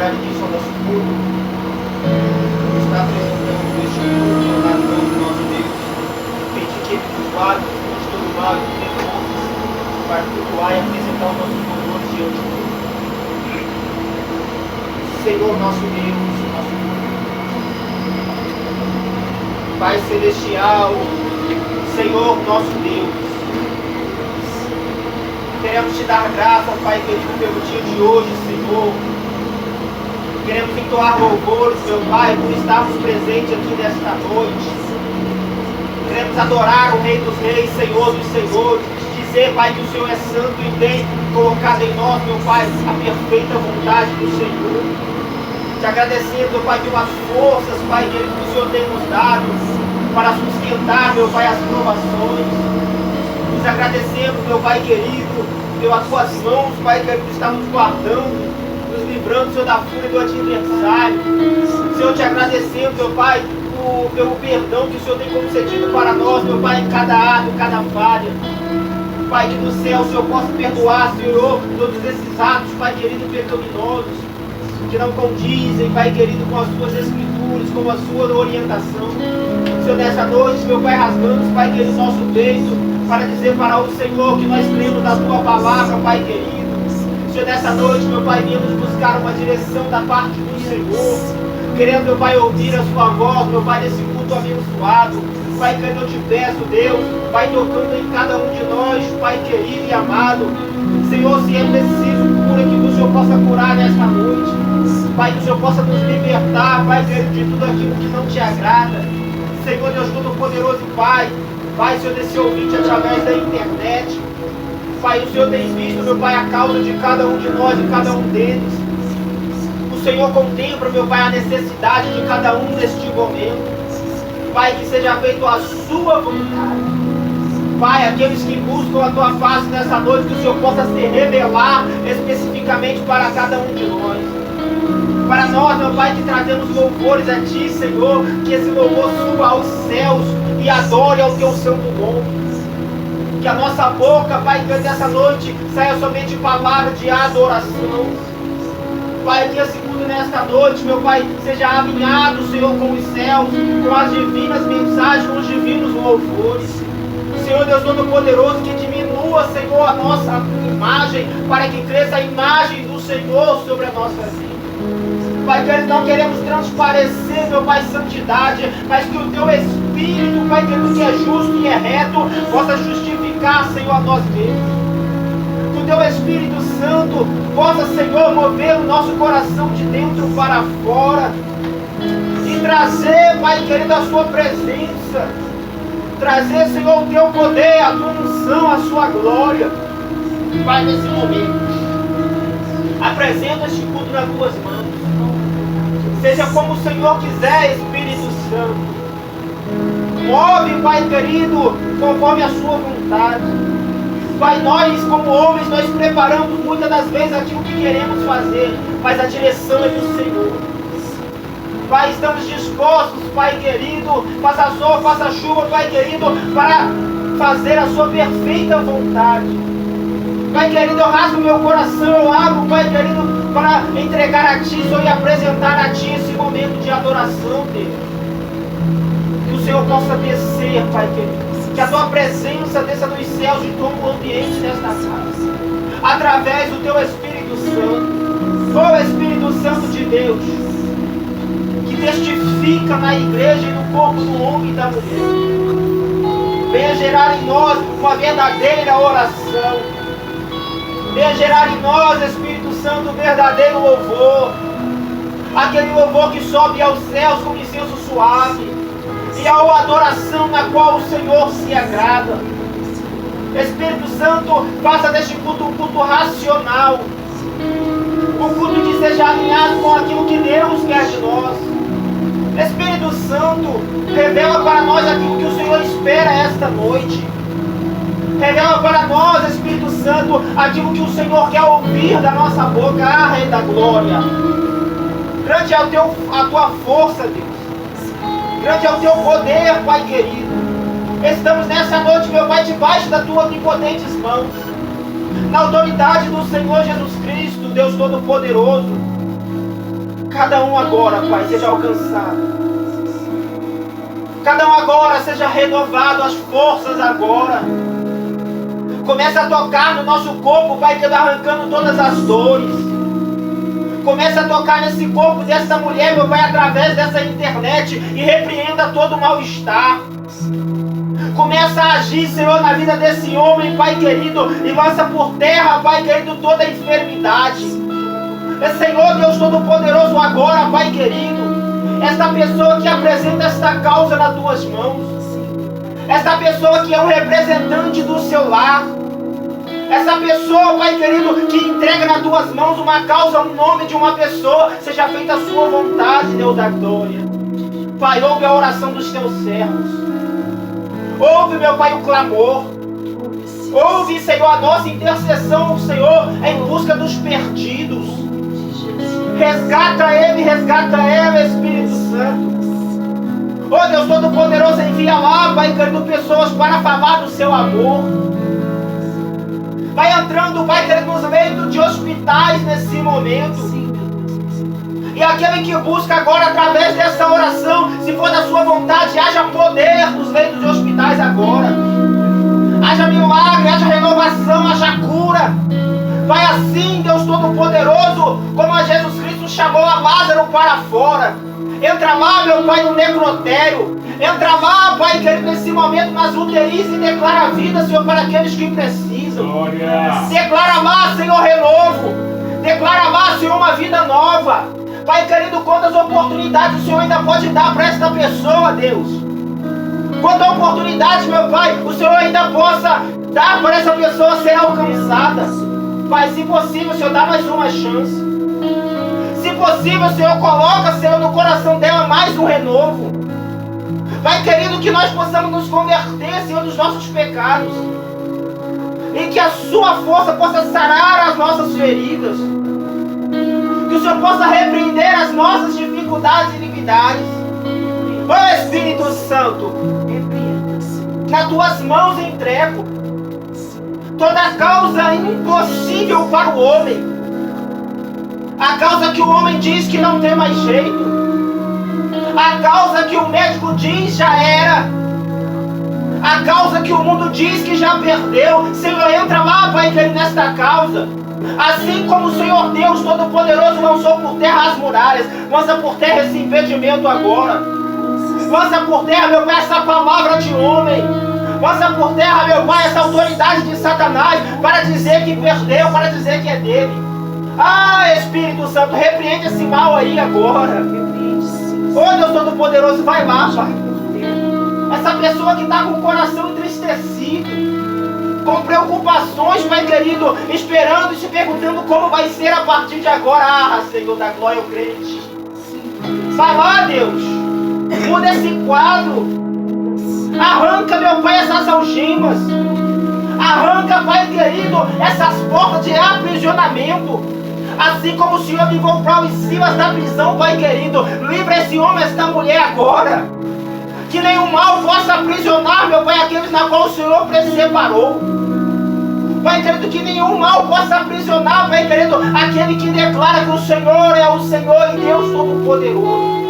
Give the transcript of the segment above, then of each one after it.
verdade disso ao nosso povo. Está apresentando este mundo nas mãos do nosso Deus. Pedir que Ele nos guarde de todo mal e de forças para cultuar e apresentar os nossos louvores diante dele. Senhor nosso Deus, nosso Pai Celestial, Senhor nosso Deus, queremos te dar graça, Pai querido, pelo dia de hoje, Senhor. Queremos entoar louvores, meu Pai, por estarmos presentes aqui nesta noite. Queremos adorar o Rei dos Reis, Senhor dos Senhores. Dizer, Pai, que o Senhor é santo e tem colocado em nós, meu Pai, a perfeita vontade do Senhor. Te agradecendo, Pai, pelas forças, Pai, que o Senhor tem nos dado para sustentar, meu Pai, as provações. Nos agradecemos, meu Pai querido, pelas tuas mãos, Pai querido, está nos guardando, nos livrando, Senhor, da fúria do adversário. Senhor, te agradecendo, meu Pai, pelo perdão que o Senhor tem concedido para nós, meu Pai, em cada ato, em cada falha. Pai, que no céu o Senhor possa perdoar, Senhor, todos esses atos, Pai querido, pecaminosos, que não condizem, Pai querido, com as suas escrituras, com a sua orientação. Senhor, nessa noite, meu Pai, rasgamos, Pai querido, nosso peito, para dizer para o Senhor que nós cremos na tua palavra, Pai querido. Senhor, nessa noite, meu Pai, viemos buscar uma direção da parte do Senhor, querendo, meu Pai, ouvir a sua voz, meu Pai, nesse culto abençoado. Pai, que eu te peço, Deus, Pai, tocando em cada um de nós, Pai querido e amado. Senhor, se é preciso, cura que o Senhor possa curar nesta noite. Pai, que o Senhor possa nos libertar, Pai querido, de tudo aquilo que não te agrada. Senhor, Deus Todo-Poderoso, Pai, Senhor, desse ouvinte através da internet. Pai, o Senhor tem visto, meu Pai, a causa de cada um de nós, de cada um deles. O Senhor contempla, meu Pai, a necessidade de cada um neste momento. Pai, que seja feito a sua vontade. Pai, aqueles que buscam a tua face nessa noite, que o Senhor possa se revelar especificamente para cada um de nós. Para nós, meu Pai, que trazemos louvores a Ti, Senhor, que esse louvor suba aos céus e adore ao Teu santo nome. Que a nossa boca, Pai, que nessa noite saia somente palavra de adoração. Pai, que esse culto nesta noite, meu Pai, seja alinhado, Senhor, com os céus, com as divinas mensagens, com os divinos louvores. Senhor Deus Todo-Poderoso, que diminua, Senhor, a nossa imagem, para que cresça a imagem do Senhor sobre a nossa vida. Pai, que não queremos transparecer, meu Pai, santidade, mas que o Teu Espírito, Pai, que é justo e é reto, possa justificar, Senhor, a nós mesmos. Que o Teu Espírito Santo possa, Senhor, mover o nosso coração de dentro para fora e trazer, Pai querido, a Sua presença. Trazer, Senhor, o Teu poder, a Tua unção, a Sua glória. Pai, nesse momento, apresenta este culto nas Tuas mãos. Seja como o Senhor quiser, Espírito Santo. Move, Pai querido, conforme a Sua vontade. Pai, nós como homens, nós preparamos muitas das vezes aquilo que queremos fazer, mas a direção é do Senhor. Pai, estamos dispostos, Pai querido, faça sol, faça chuva, Pai querido, para fazer a Sua perfeita vontade. Pai querido, eu rasgo meu coração, eu abro, Pai querido, para entregar a Ti, Senhor, e apresentar a Ti esse momento de adoração, Deus. Que o Senhor possa descer, Pai querido. Que a Tua presença desça dos céus e tome o ambiente desta casa. Através do Teu Espírito Santo. Ó Espírito Santo de Deus, que testifica na igreja e no corpo do homem e da mulher. Venha gerar em nós uma verdadeira oração. Venha gerar em nós, Espírito Santo, um verdadeiro louvor. Aquele louvor que sobe aos céus como incenso suave. E a adoração na qual o Senhor se agrada. Espírito Santo, faça deste culto um culto racional. Um culto que seja alinhado com aquilo que Deus quer de nós. Espírito Santo, revela para nós aquilo que o Senhor espera esta noite. Revela para nós, Espírito Santo, aquilo que o Senhor quer ouvir da nossa boca, a Rei da Glória. Grande é a Tua força, Deus. Grande é o Teu poder, Pai querido. Estamos nessa noite, meu Pai, debaixo das Tuas onipotentes mãos. Na autoridade do Senhor Jesus Cristo, Deus Todo-Poderoso. Cada um agora, Pai, seja alcançado. Cada um agora seja renovado, as forças agora. Começa a tocar no nosso corpo, Pai, que vai arrancando todas as dores. Começa a tocar nesse corpo dessa mulher, meu Pai, através dessa internet, e repreenda todo o mal-estar. Começa a agir, Senhor, na vida desse homem, Pai querido, e lança por terra, Pai querido, toda a enfermidade. Senhor Deus Todo-Poderoso, agora, Pai querido, esta pessoa que apresenta esta causa nas tuas mãos, esta pessoa que é um representante do seu lar, essa pessoa, Pai querido, que entrega nas tuas mãos uma causa, um nome de uma pessoa, seja feita a sua vontade, Deus da glória. Pai, ouve a oração dos teus servos. Ouve, meu Pai, o clamor. Ouve, Senhor, a nossa intercessão, Senhor, em busca dos perdidos. Resgata ela, Espírito Santo. Oh Deus Todo-Poderoso, envia lá, Pai querido, pessoas para falar do seu amor. Vai entrando, Pai querido, nos leitos de hospitais nesse momento. E aquele que busca agora, através dessa oração, se for da sua vontade, haja poder nos leitos de hospitais agora. Haja milagre, haja renovação, haja cura. Vai assim, Deus Todo-Poderoso, como a Jesus Cristo chamou a Lázaro para fora. Entra lá, meu Pai, no necrotério. Entra lá, Pai querido, nesse momento nas UTIs e declara a vida, Senhor, para aqueles que precisam. Glória. Declara lá, Senhor, renovo. Declara lá, Senhor, uma vida nova. Pai querido, quantas oportunidades o Senhor ainda pode dar para esta pessoa, Deus. Quantas oportunidades, meu Pai, o Senhor ainda possa dar para essa pessoa ser alcançada. Pai, se possível, Senhor, dá mais uma chance. Se possível, Senhor, coloca, Senhor, no coração dela mais um renovo. Pai querido, que nós possamos nos converter, Senhor, dos nossos pecados. E que a sua força possa sarar as nossas feridas. Que o Senhor possa repreender as nossas dificuldades e iniquidades. Ó Espírito Santo, nas tuas mãos entrego toda causa impossível para o homem. A causa que o homem diz que não tem mais jeito. A causa que o médico diz já era. A causa que o mundo diz que já perdeu. Senhor, entra lá, Pai querido, nesta causa. Assim como o Senhor Deus Todo-Poderoso lançou por terra as muralhas, lança por terra esse impedimento agora. Lança por terra, meu Pai, essa palavra de homem. Lança por terra, meu Pai, essa autoridade de Satanás para dizer que perdeu, para dizer que é dele. Ah, Espírito Santo, repreende esse mal aí agora. Oh Deus Todo-Poderoso, vai lá, Pai. Essa pessoa que está com o coração entristecido, com preocupações, Pai querido, esperando e se perguntando como vai ser a partir de agora. Ah, Senhor da glória, eu creio em Ti. Vai lá, Deus. Muda esse quadro. Arranca, meu Pai, essas algemas. Arranca, Pai querido, essas portas de aprisionamento. Assim como o Senhor livrou Paulo e Silas da prisão, Pai querido, livra esse homem, esta mulher agora. Que nenhum mal possa aprisionar, meu Pai, aqueles na qual o Senhor separou. Pai querido, que nenhum mal possa aprisionar, Pai querido, aquele que declara que o Senhor é o Senhor e Deus Todo-Poderoso.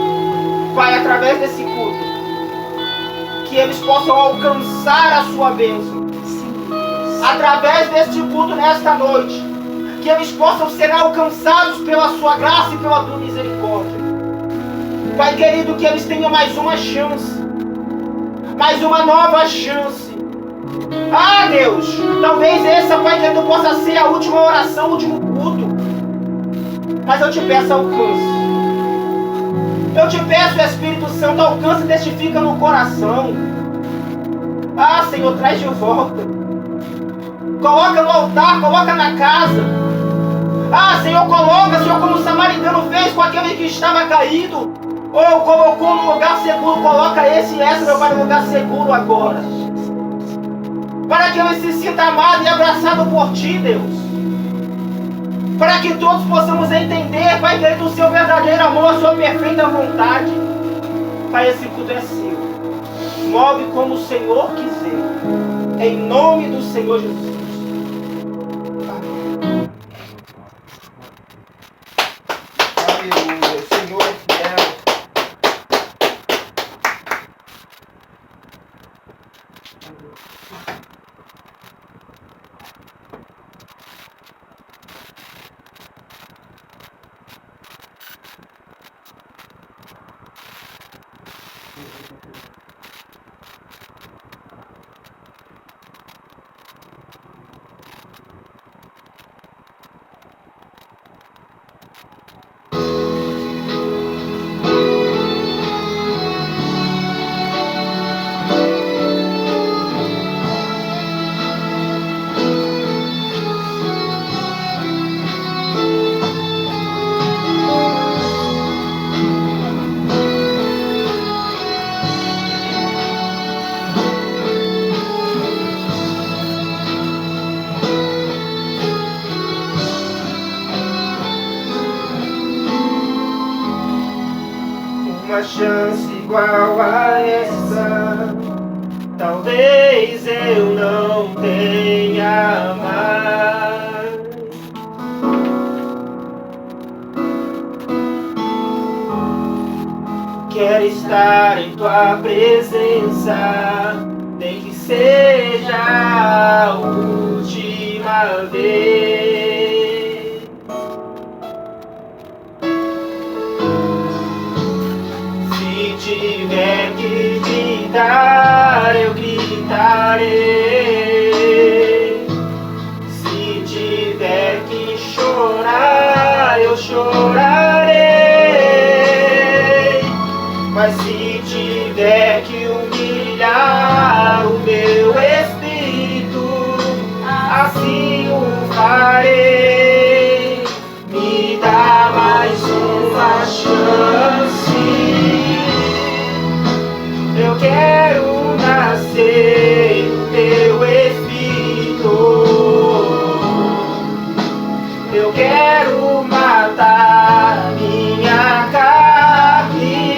Pai, através desse culto, que eles possam alcançar a sua bênção. Através deste culto nesta noite, que eles possam ser alcançados pela sua graça e pela tua misericórdia. Pai querido, que eles tenham mais uma chance, mais uma nova chance. Ah, Deus, talvez essa, Pai querido, possa ser a última oração, o último culto. Mas eu te peço, alcance. Eu te peço, Espírito Santo, alcance e testifica no coração. Ah, Senhor, traz de volta. Coloca no altar, coloca na casa. Ah, Senhor, coloca, Senhor, como o samaritano fez com aquele que estava caído. Ou colocou no lugar seguro, coloca esse e essa, meu Pai, no lugar seguro agora. Para que ele se sinta amado e abraçado por Ti, Deus. Para que todos possamos entender, Pai querido, o Seu verdadeiro amor, a Sua perfeita vontade. Pai, esse culto é Seu. Move como o Senhor quiser. Em nome do Senhor Jesus. Aleluia. uma chance igual a essa, talvez eu não tenha mais. Quero estar em tua presença, nem que seja a última vez. Se tiver que gritar, eu gritarei. Se tiver que chorar, eu chorarei. Mas se tiver que humilhar o meu espírito, assim o farei. Me dá mais uma chance. Eu quero nascer no teu espírito. Eu quero matar minha carne,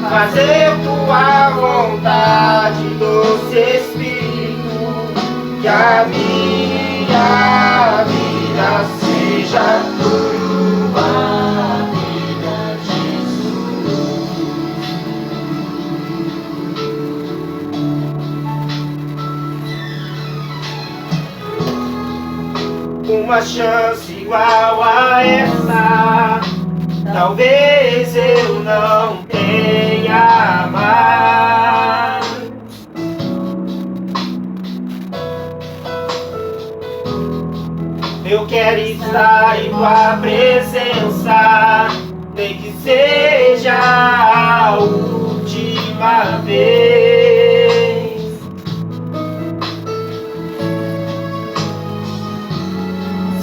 fazer tua vontade, doce Espírito, que a minha vida seja tua vida, Jesus. Uma chance igual a essa, talvez eu não tenha mais. Eu quero estar em tua presença, nem que seja a última vez.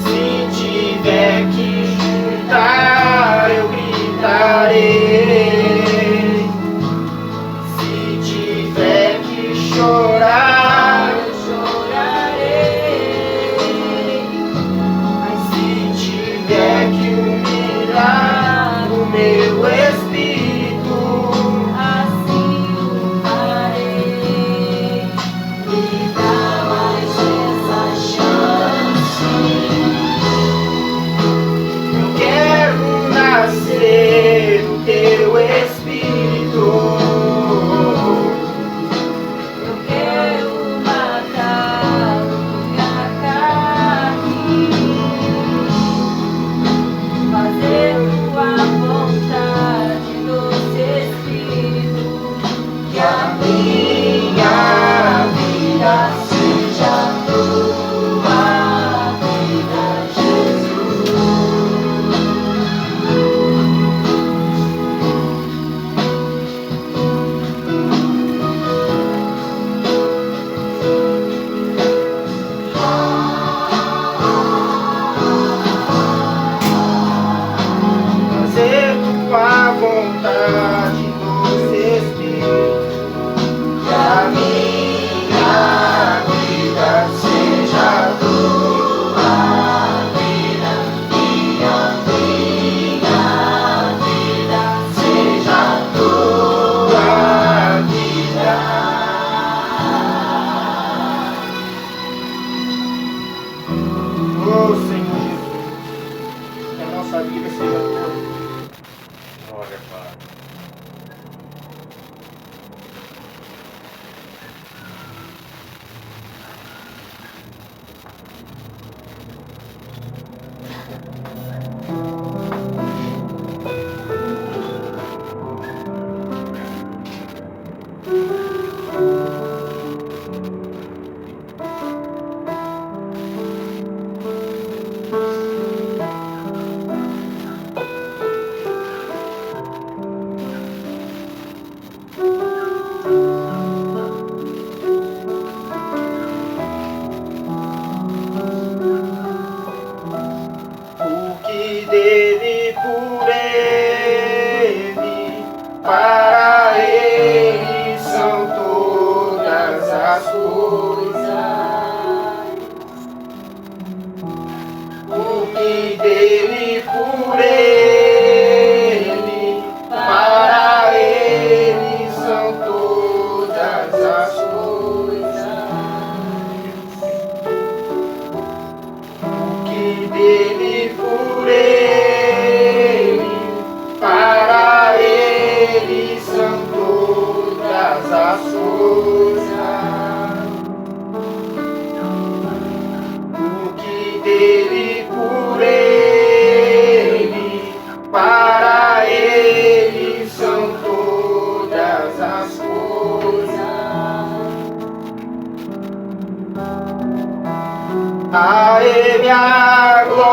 Se tiver que gritar, eu gritarei. Se tiver que chorar, eu chorarei. Mas se tiver que humilhar o meu espírito, assim o farei. Me dá mais essa chance. Eu quero nascer no teu espírito. Eu quero matar minha carne, fazer tua vontade, doce Espírito, que a minha vida seja tua vida, Jesus. Fazer tua vontade, doce Espírito, que a minha vida seja tua vida, minha vida seja tua vida. Oh Senhor Jesus, que a nossa vida seja tua. Glória, Pai. dele por ele, dele, por ele, para ele são todas as coisas. O que dele, por ele, para ele são todas as coisas. A ele a glória,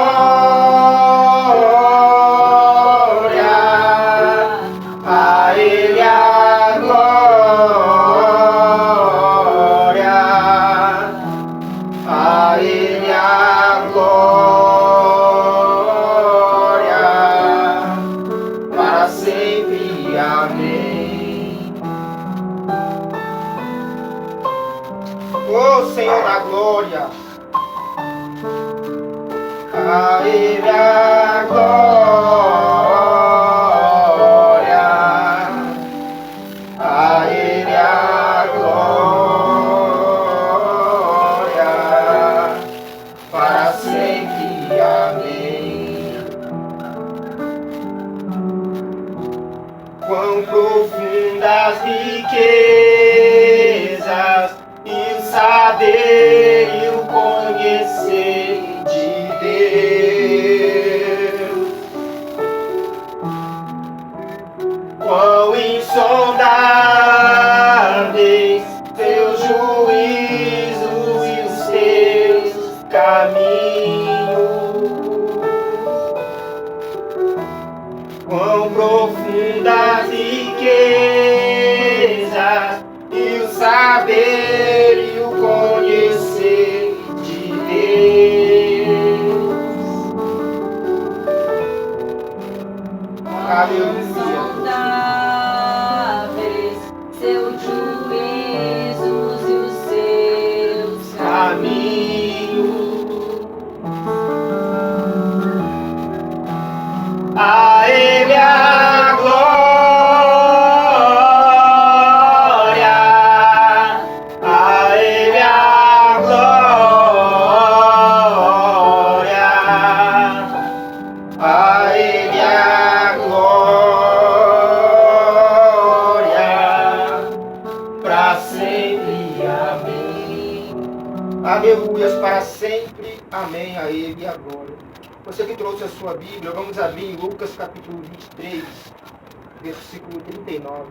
a ele a glória, a ele a glória, para sempre. Amém. Ô Senhor da glória, a ele a glória, a ele a glória, para sempre. Amém. Quão profundas riquezas e o saber e o conhecer de Deus, quão insondáveis teus juízos e os teus caminhos, quão profundas riquezas e o saber e o conhecer de Deus. Insondáveis seus juízos e os seus Caminhos. A ele a glória, a ele a glória, a ele a glória, para sempre. Amém. Aleluias, para sempre. Amém. A ele a glória. Você que trouxe a sua Bíblia, vamos abrir em Lucas capítulo 23, versículo 39.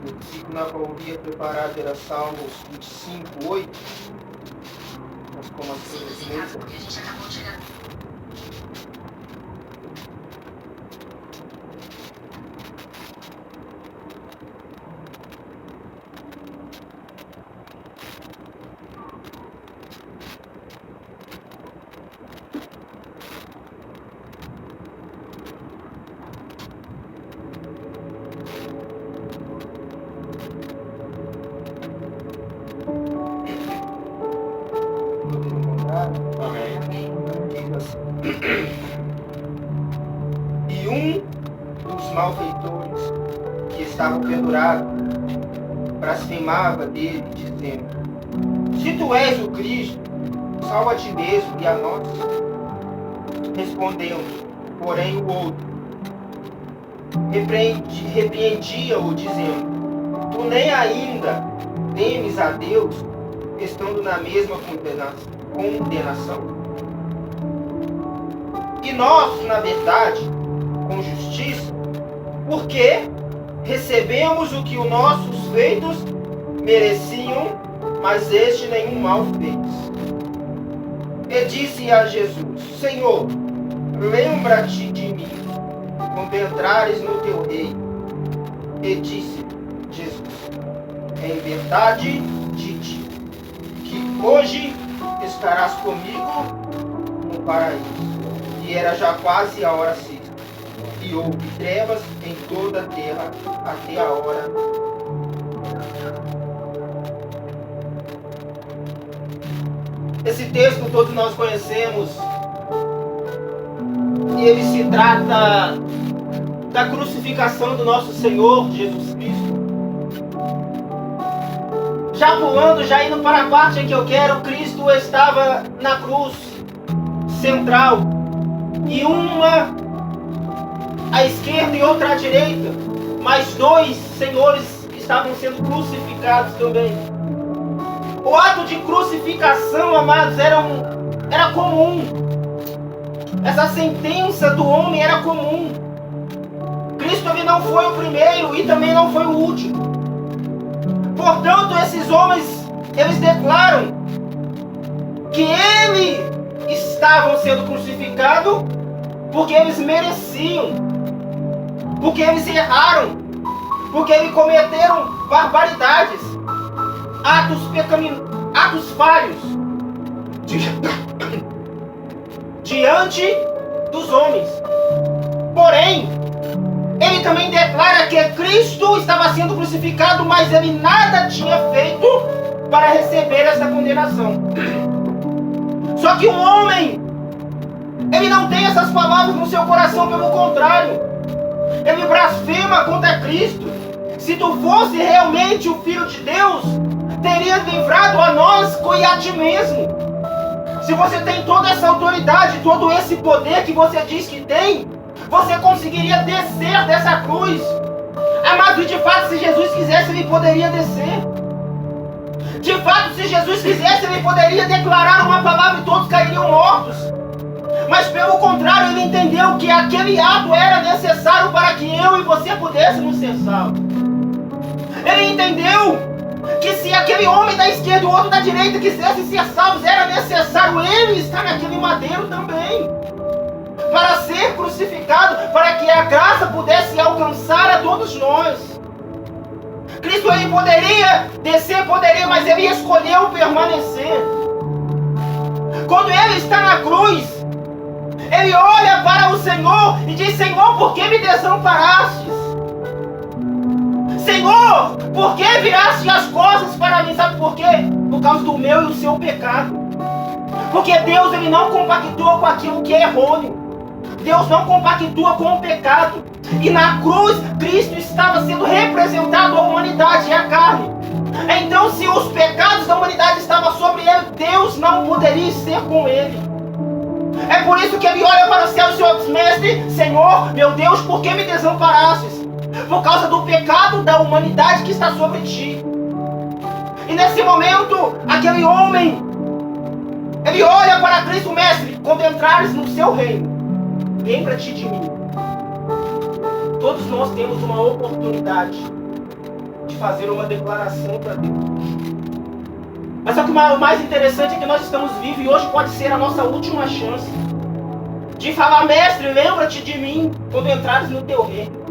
O versículo na qual eu ia preparar era Salmos 25, 8. Mas como assim? porque a gente acabou de chegar. E um dos malfeitores que estava pendurado blasfemava dele, dizendo: se tu és o Cristo, salva a ti mesmo e a nós. Respondeu, porém, o outro repreendia-o, dizendo: tu nem ainda temes a Deus, estando na mesma condenação? E nós, na verdade, com justiça, porque recebemos o que os nossos feitos mereciam, mas este nenhum mal fez. E disse a Jesus: Senhor, lembra-te de mim quando entrares no teu reino. E disse Jesus: em verdade te digo que hoje estarás comigo no paraíso. E era já quase a hora sexta, e houve trevas em toda a terra até a hora. Esse texto todos nós conhecemos, ele se trata da crucificação do nosso Senhor Jesus Cristo. Já pulando, já indo para a parte em que eu quero, Cristo estava na cruz central, e uma à esquerda e outra à direita, mas dois senhores estavam sendo crucificados também. O ato de crucificação, amados, era comum. Essa sentença do homem era comum. Cristo ele não foi o primeiro e também não foi o último. Portanto, esses homens, eles declaram que eles estavam sendo crucificados porque eles mereciam, porque eles erraram, porque eles cometeram barbaridades, atos falhos diante dos homens. Porém, ele também declara que Cristo estava sendo crucificado, mas ele nada tinha feito para receber essa condenação. Só que um homem, ele não tem essas palavras no seu coração, pelo contrário, ele blasfema contra Cristo. Se tu fosse realmente o Filho de Deus, teria livrado a nós e a ti mesmo. Se você tem toda essa autoridade, todo esse poder que você diz que tem, você conseguiria descer dessa cruz. Amado, de fato, se Jesus quisesse, ele poderia descer. De fato, se Jesus quisesse, ele poderia declarar uma palavra e todos cairiam mortos. Mas pelo contrário, ele entendeu que aquele ato era necessário para que eu e você pudéssemos ser salvos. Ele entendeu que se aquele homem da esquerda e o outro da direita quisessem ser salvos, era necessário ele estar naquele madeiro também, para ser crucificado, para que a graça pudesse alcançar a todos nós. Cristo ele poderia descer, mas ele escolheu permanecer. Quando ele está na cruz, ele olha para o Senhor e diz: Senhor, por que me desamparastes? Senhor, por que viraste as costas para mim? Sabe por quê? Por causa do meu e do seu pecado. Porque Deus ele não compactua com aquilo que é errôneo. Deus não compactua com o pecado. E na cruz, Cristo estava sendo representado a humanidade e a carne. Então, se os pecados da humanidade estavam sobre ele, Deus não poderia ser com ele. É por isso que ele olha para o céu e diz: Mestre, Senhor, meu Deus, por que me desamparastes? Por causa do pecado da humanidade que está sobre ti. E nesse momento, aquele homem, ele olha para Cristo: Mestre, quando entrares no seu reino, lembra-te de mim. Todos nós temos uma oportunidade de fazer uma declaração para Deus. Mas só que o mais interessante é que nós estamos vivos e hoje pode ser a nossa última chance de falar: Mestre, lembra-te de mim quando entrares no teu reino.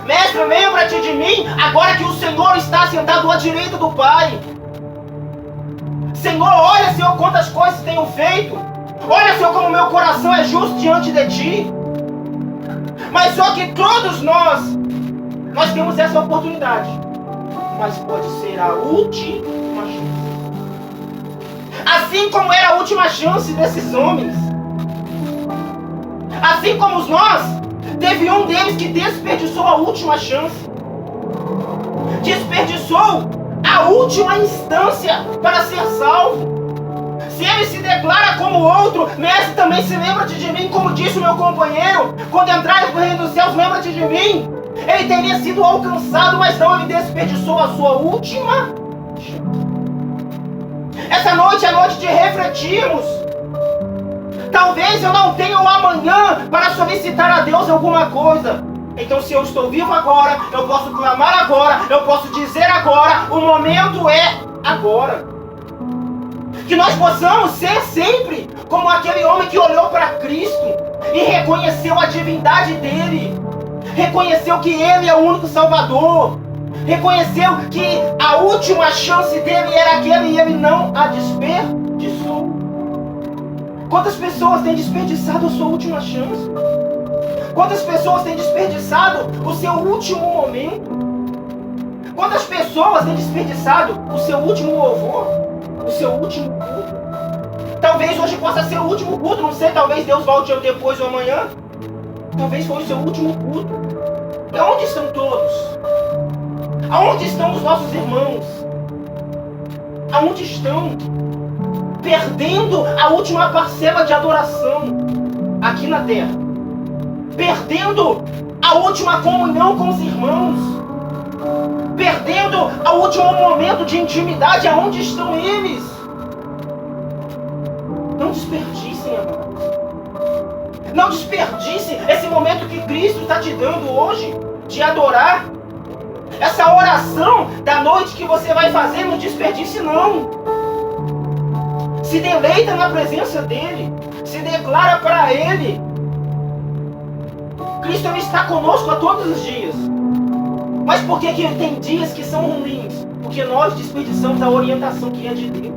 Mestre, lembra-te de mim agora que o Senhor está sentado à direita do Pai. Senhor, olha, Senhor, quantas coisas tenho feito. Olha, Senhor, como meu coração é justo diante de Ti. Mas só que todos nós temos essa oportunidade. Mas pode ser a última chance. Assim como era a última chance desses homens. Assim como nós, teve um deles que desperdiçou a última chance. Desperdiçou a última instância para ser salvo. Se ele se declara como outro: Mestre, também se lembra-te de mim, como disse o meu companheiro, quando entrares no reino dos céus, lembra-te de mim. Ele teria sido alcançado, mas não, ele desperdiçou a sua última chance. Essa noite é noite de refletirmos. Talvez eu não tenha o amanhã para solicitar a Deus alguma coisa. Então, se eu estou vivo agora, eu posso clamar agora, eu posso dizer agora, o momento é agora. Que nós possamos ser sempre como aquele homem que olhou para Cristo e reconheceu a divindade dele. Reconheceu que ele é o único Salvador. Reconheceu que a última chance dele era aquele e ele não a desperdiçou. Quantas pessoas têm desperdiçado a sua última chance? Quantas pessoas têm desperdiçado o seu último momento? Quantas pessoas têm desperdiçado o seu último louvor? O seu último culto? Talvez Talvez hoje possa ser o último culto, não sei, talvez Deus volte depois ou amanhã. Talvez foi o seu último culto. E aonde estão todos? Aonde estão os nossos irmãos? Aonde estão? Perdendo a última parcela de adoração aqui na terra. Perdendo a última comunhão com os irmãos. Perdendo o último momento de intimidade. Aonde estão eles? Não desperdicem, amados. Não desperdice esse momento que Cristo está te dando hoje de adorar. Essa oração da noite que você vai fazer, não desperdice não. Se deleita na presença dEle. Se declara para Ele. Cristo está conosco a todos os dias. Mas por que tem dias que são ruins? Porque nós desperdiçamos a orientação que é de Deus.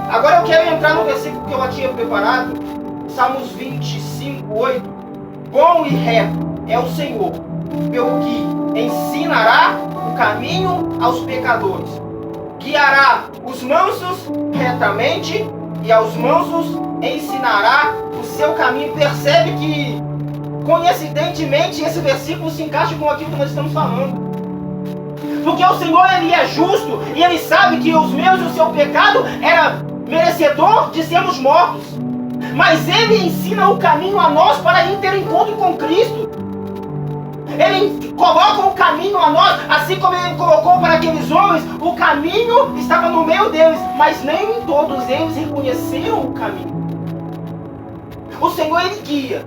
Agora eu quero entrar no versículo que eu tinha preparado. Salmos 25, 8. Bom e reto é o Senhor, pelo que ensinará o caminho aos pecadores. Guiará os mansos retamente e aos mansos ensinará o seu caminho. Percebe que, coincidentemente, esse versículo se encaixa com aquilo que nós estamos falando. Porque o Senhor, Ele é justo e Ele sabe que os meus e o seu pecado era merecedor de sermos mortos. Mas Ele ensina o caminho a nós para ir ter encontro com Cristo. Ele coloca o caminho a nós, assim como Ele colocou para aqueles homens. O caminho estava no meio deles, mas nem todos eles reconheceram o caminho. O Senhor, Ele guia,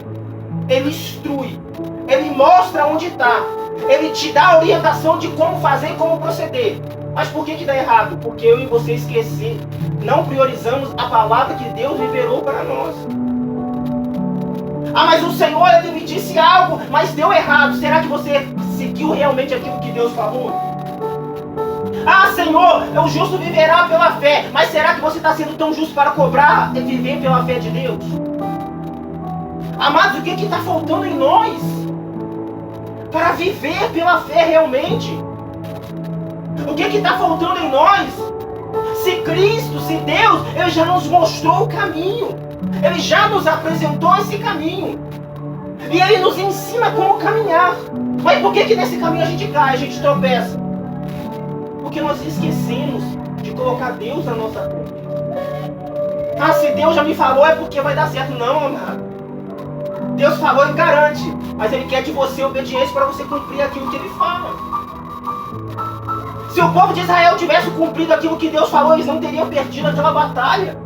Ele instrui, Ele mostra onde está, Ele te dá a orientação de como fazer e como proceder. Mas por que dá errado? Porque eu e você esqueci, não priorizamos a palavra que Deus liberou para nós. Ah, mas o Senhor, Ele me disse algo, mas deu errado. Será que você seguiu realmente aquilo que Deus falou? Ah, Senhor, o justo viverá pela fé. Mas será que você está sendo tão justo para cobrar e viver pela fé de Deus? Amados, o que está faltando em nós para viver pela fé realmente? O que está faltando em nós? Se Cristo, se Deus, Ele já nos mostrou o caminho. Ele já nos apresentou esse caminho. E Ele nos ensina como caminhar. Mas por que nesse caminho a gente cai, a gente tropeça? Porque nós esquecemos de colocar Deus na nossa frente. Ah, se Deus já me falou é porque vai dar certo. Não, amado. Deus falou e garante. Mas Ele quer de você obediência para você cumprir aquilo que Ele fala. Se o povo de Israel tivesse cumprido aquilo que Deus falou, eles não teriam perdido aquela batalha.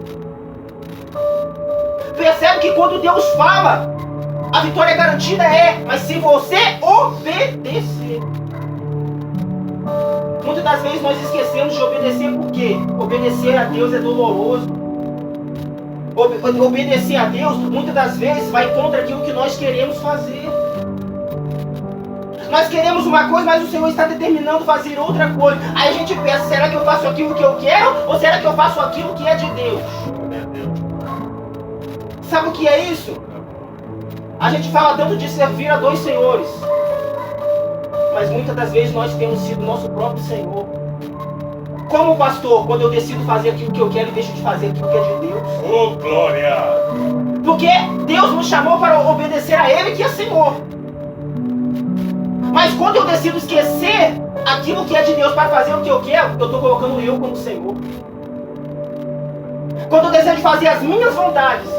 Percebe que quando Deus fala, a vitória garantida mas se você obedecer. Muitas das vezes nós esquecemos de obedecer porque obedecer a Deus é doloroso. Obedecer a Deus, muitas das vezes, vai contra aquilo que nós queremos fazer. Nós queremos uma coisa, mas o Senhor está determinando fazer outra coisa. Aí a gente pensa, será que eu faço aquilo que eu quero? Ou será que eu faço aquilo que é de Deus? Sabe o que é isso? A gente fala tanto de servir a dois senhores. Mas muitas das vezes nós temos sido nosso próprio Senhor. Como pastor, quando eu decido fazer aquilo que eu quero e deixo de fazer aquilo que é de Deus. Oh, glória! Porque Deus nos chamou para obedecer a Ele, que é Senhor. Mas quando eu decido esquecer aquilo que é de Deus para fazer o que eu quero, eu estou colocando eu como Senhor. Quando eu desejo fazer as minhas vontades,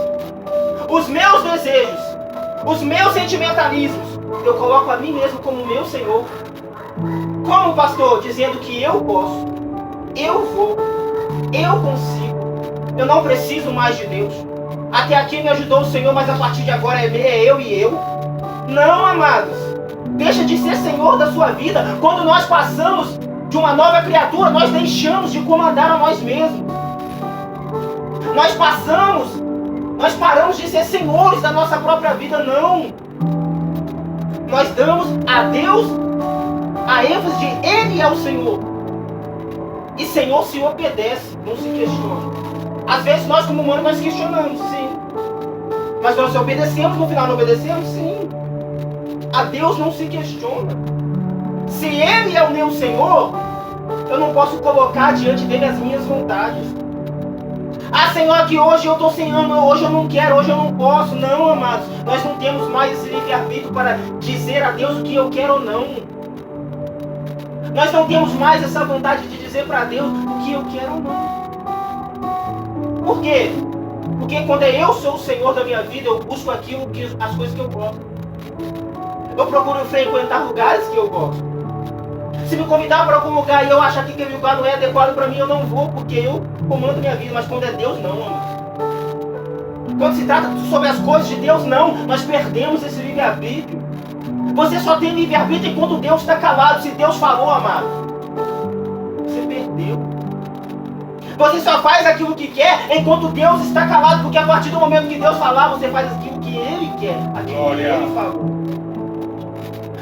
os meus desejos, os meus sentimentalismos, eu coloco a mim mesmo como meu Senhor. Como pastor, dizendo que eu posso, eu vou, eu consigo, eu não preciso mais de Deus. Até aqui me ajudou o Senhor, mas a partir de agora é eu e eu. Não, amados. Deixa de ser Senhor da sua vida. Quando nós passamos de uma nova criatura, nós deixamos de comandar a nós mesmos. Nós paramos de ser senhores da nossa própria vida. Não. Nós damos a Deus a ênfase de Ele é o Senhor. E Senhor se obedece, não se questiona. Às vezes nós como humanos nós questionamos, sim. Mas nós obedecemos, no final não obedecemos, sim. A Deus não se questiona. Se Ele é o meu Senhor, eu não posso colocar diante dele as minhas vontades. Ah, Senhor, aqui hoje eu estou sem ânimo, hoje eu não quero, hoje eu não posso. Não, amados, nós não temos mais esse livre-arbítrio para dizer a Deus o que eu quero ou não. Nós não temos mais essa vontade de dizer para Deus o que eu quero ou não. Por quê? Porque quando eu sou o Senhor da minha vida, eu busco aquilo as coisas que eu gosto. Eu procuro frequentar lugares que eu gosto. Se me convidar para algum lugar e eu achar que aquele lugar não é adequado para mim, eu não vou, porque eu comando minha vida. Mas quando é Deus, não, amado. Quando se trata sobre as coisas de Deus, não. Nós perdemos esse livre-arbítrio. Você só tem livre-arbítrio enquanto Deus está calado. Se Deus falou, amado, você perdeu. Você só faz aquilo que quer enquanto Deus está calado, porque a partir do momento que Deus falar, você faz aquilo que Ele quer, aquilo que Ele falou.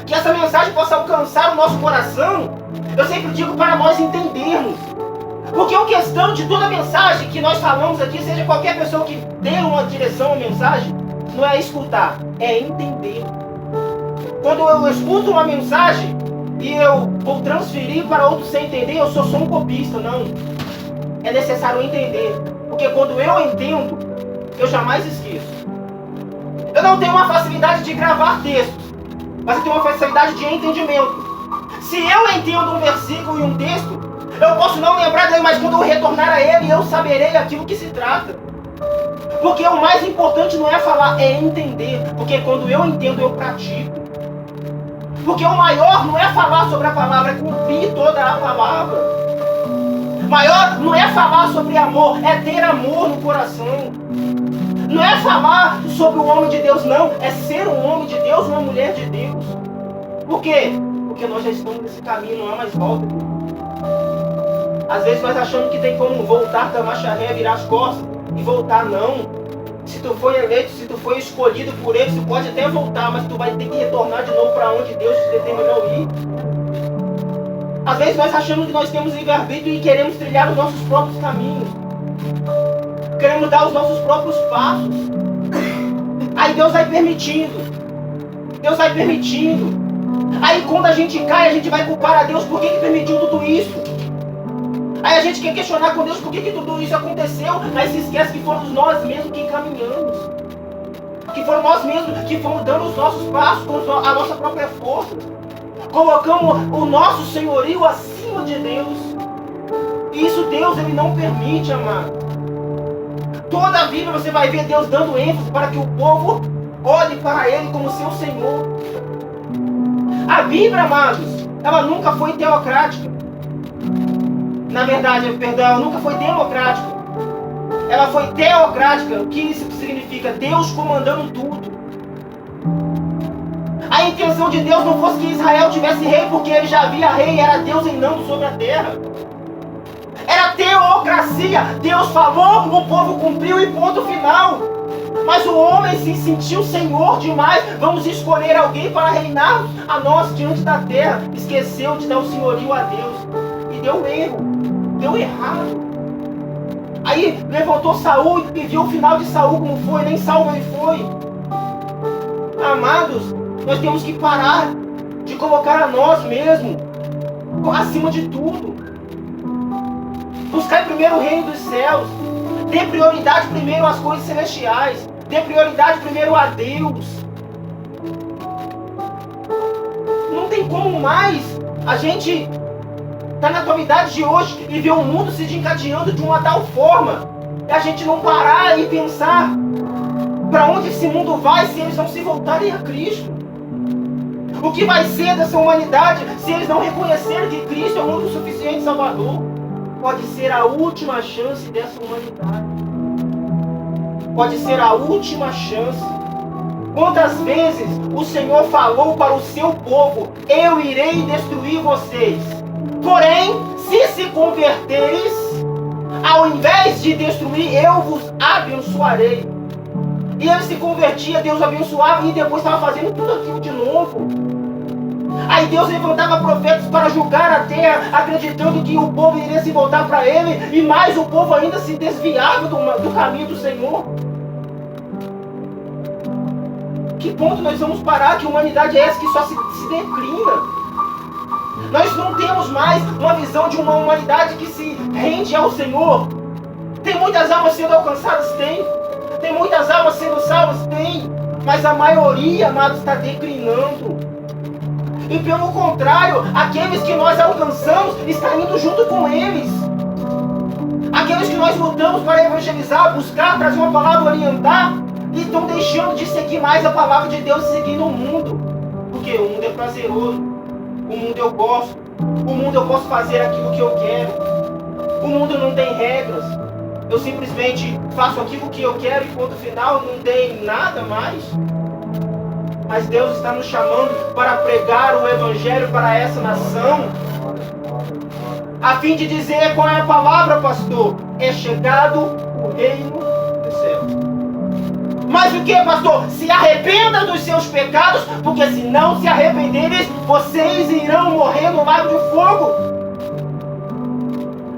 Que essa mensagem possa alcançar o nosso coração, eu sempre digo para nós entendermos. Porque a questão de toda a mensagem que nós falamos aqui, seja qualquer pessoa que dê uma direção à mensagem, não é escutar, é entender. Quando eu escuto uma mensagem e eu vou transferir para outro sem entender, eu sou só um copista, não. É necessário entender, porque quando eu entendo, eu jamais esqueço. Eu não tenho uma facilidade de gravar textos, mas eu tenho uma facilidade de entendimento. Se eu entendo um versículo e um texto, eu posso não lembrar dele, mas quando eu retornar a ele, eu saberei aquilo que se trata. Porque o mais importante não é falar, é entender. Porque quando eu entendo, eu pratico. Porque o maior não é falar sobre a palavra, é cumprir toda a palavra. O maior não é falar sobre amor, é ter amor no coração. Não é falar sobre o homem de Deus, não. É ser um homem de Deus, uma mulher de Deus. Por quê? Porque nós já estamos nesse caminho, não há mais volta. Às vezes nós achamos que tem como voltar da marcha ré, virar as costas e voltar, não. Se tu for eleito, se tu for escolhido por Ele, tu pode até voltar, mas tu vai ter que retornar de novo para onde Deus te determinou ir. Às vezes nós achamos que nós temos livre-arbítrio e queremos trilhar os nossos próprios caminhos. Queremos dar os nossos próprios passos. Aí Deus vai permitindo. Deus vai permitindo. Aí quando a gente cai, a gente vai culpar a Deus por que permitiu tudo isso. Aí a gente quer questionar com Deus por que tudo isso aconteceu, mas se esquece que fomos nós mesmos que encaminhamos. Que foram nós mesmos que fomos dando os nossos passos com a nossa própria força. Colocamos o nosso senhorio acima de Deus. E isso Deus, Ele não permite, amado. Toda a Bíblia você vai ver Deus dando ênfase para que o povo olhe para Ele como seu Senhor. A Bíblia, amados, ela nunca foi teocrática. Na verdade, ela nunca foi democrática. Ela foi teocrática. O que isso significa? Deus comandando tudo. A intenção de Deus não fosse que Israel tivesse rei, porque ele já havia rei, era Deus reinando sobre a terra. Era teocracia. Deus falou, o povo cumpriu e ponto final. Mas o homem se sentiu senhor demais. Vamos escolher alguém para reinar a nós diante da terra. Esqueceu de dar o senhorio a Deus. E deu erro. Deu errado. Aí levantou Saul e viu o final de Saul como foi. Nem salvo ele foi. Amados, nós temos que parar de colocar a nós mesmos acima de tudo. Buscar primeiro o reino dos céus. Dê prioridade primeiro às coisas celestiais. Dê prioridade primeiro a Deus. Não tem como mais a gente tá na atualidade de hoje e ver o mundo se desencadeando de uma tal forma e a gente não parar e pensar para onde esse mundo vai se eles não se voltarem a Cristo. O que vai ser dessa humanidade se eles não reconhecerem que Cristo é o único suficiente Salvador? Pode ser a última chance dessa humanidade. Pode ser a última chance. Quantas vezes o Senhor falou para o seu povo: eu irei destruir vocês. Porém, se converteres, ao invés de destruir, eu vos abençoarei. E ele se convertia, Deus abençoava e depois estava fazendo tudo aquilo de novo. Aí Deus levantava profetas para julgar a terra, acreditando que o povo iria se voltar para ele, e mais o povo ainda se desviava do caminho do Senhor. Que ponto nós vamos parar? Que humanidade é essa que só se declina? Nós não temos mais uma visão de uma humanidade que se rende ao Senhor. Tem muitas almas sendo alcançadas? Tem. Tem muitas almas sendo salvas? Tem. Mas a maioria, amados, está declinando. E pelo contrário, aqueles que nós alcançamos estão indo junto com eles. Aqueles que nós lutamos para evangelizar, buscar, trazer uma palavra, orientar, e estão deixando de seguir mais a palavra de Deus e seguindo o mundo. Porque o mundo é prazeroso. O mundo eu gosto. O mundo eu posso fazer aquilo que eu quero. O mundo não tem regras. Eu simplesmente faço aquilo que eu quero e ponto final, não tem nada mais. Mas Deus está nos chamando para pregar o Evangelho para essa nação. A fim de dizer qual é a palavra, pastor? É chegado o reino dos céus. Mas o que, pastor? Se arrependa dos seus pecados, porque se não se arrependerem, vocês irão morrer no lago de fogo.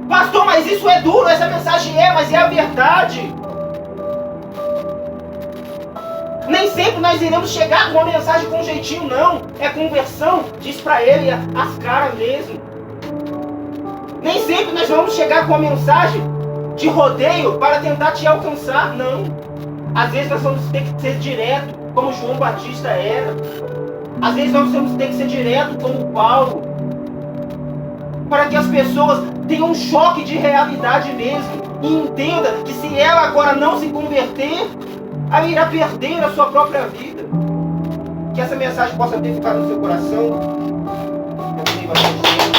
Pastor, mas isso é duro, essa mensagem mas é a verdade. Nem sempre nós iremos chegar com uma mensagem com jeitinho, não. É conversão, diz para ele as caras mesmo. Nem sempre nós vamos chegar com uma mensagem de rodeio para tentar te alcançar, não. Às vezes nós vamos ter que ser direto, como João Batista era. Às vezes nós vamos ter que ser direto, como Paulo. Para que as pessoas tenham um choque de realidade mesmo. E entenda que se ela agora não se converter, ela irá perder a sua própria vida. Que essa mensagem possa ter ficado no seu coração. Eu tenho bastante tempo.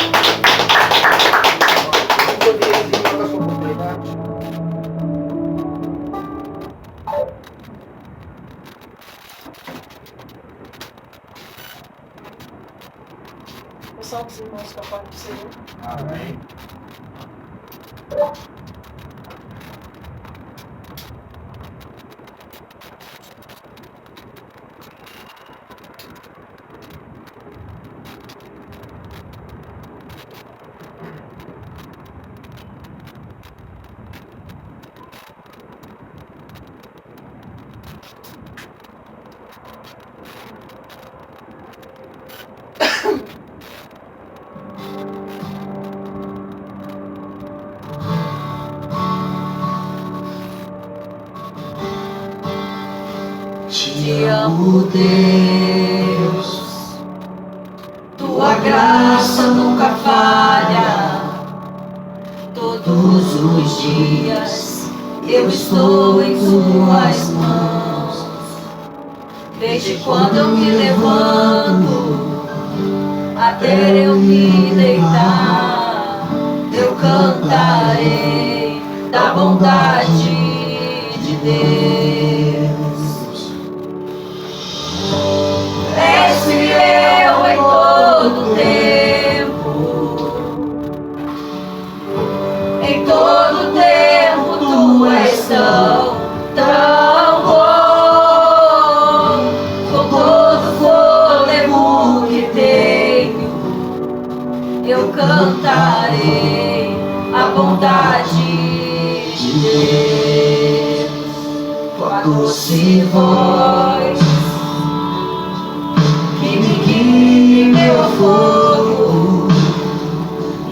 Poderes em toda a sua oportunidade. Salve os irmãos com a paz do Senhor. Amém. Te amo, Deus, tua graça nunca falha. Todos os dias eu estou em tuas mãos. Desde quando eu me levanto até eu me deitar, eu cantarei da bondade de Deus. És fiel em todo tempo, em todo tempo tu és tão bom. Com todo fôlego que tenho, eu cantarei a bondade de Deus. Com a doce voz que me guie meu fogo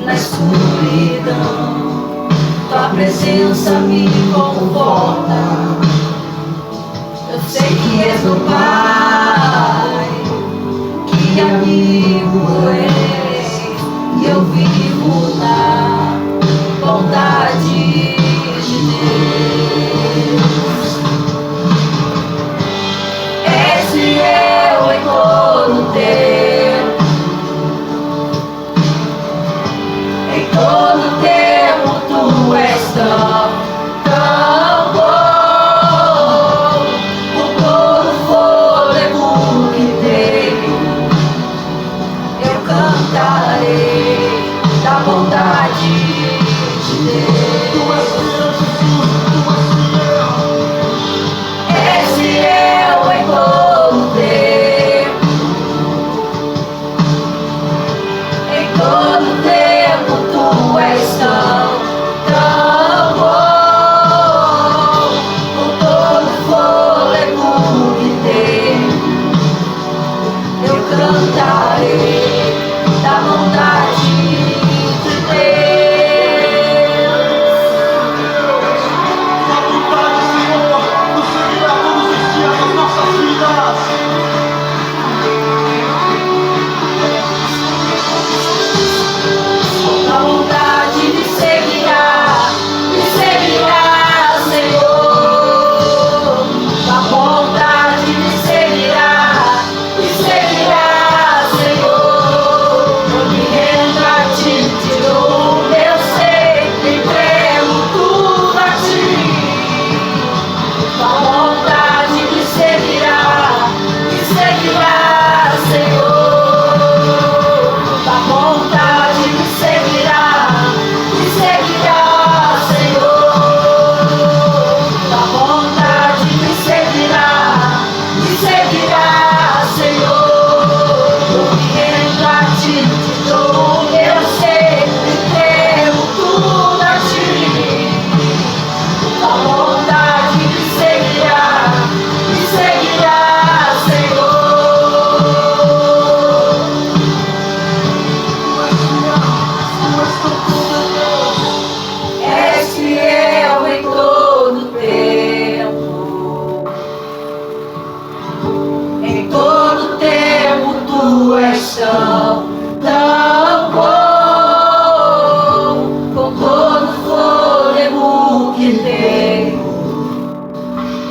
na escuridão, tua presença me conforta. Eu sei que és meu Pai, que amigo és, e eu vivo na bondade de Deus. És fiel em todo tempo, em todo tempo tu és tão bom. Com todo fôlego que tenho, eu cantarei da bondade de Deus. És fiel em todo tempo, em todo tempo tu és tão bom. Com todo fôlego que tenho, eu cantarei da bondade de Deus.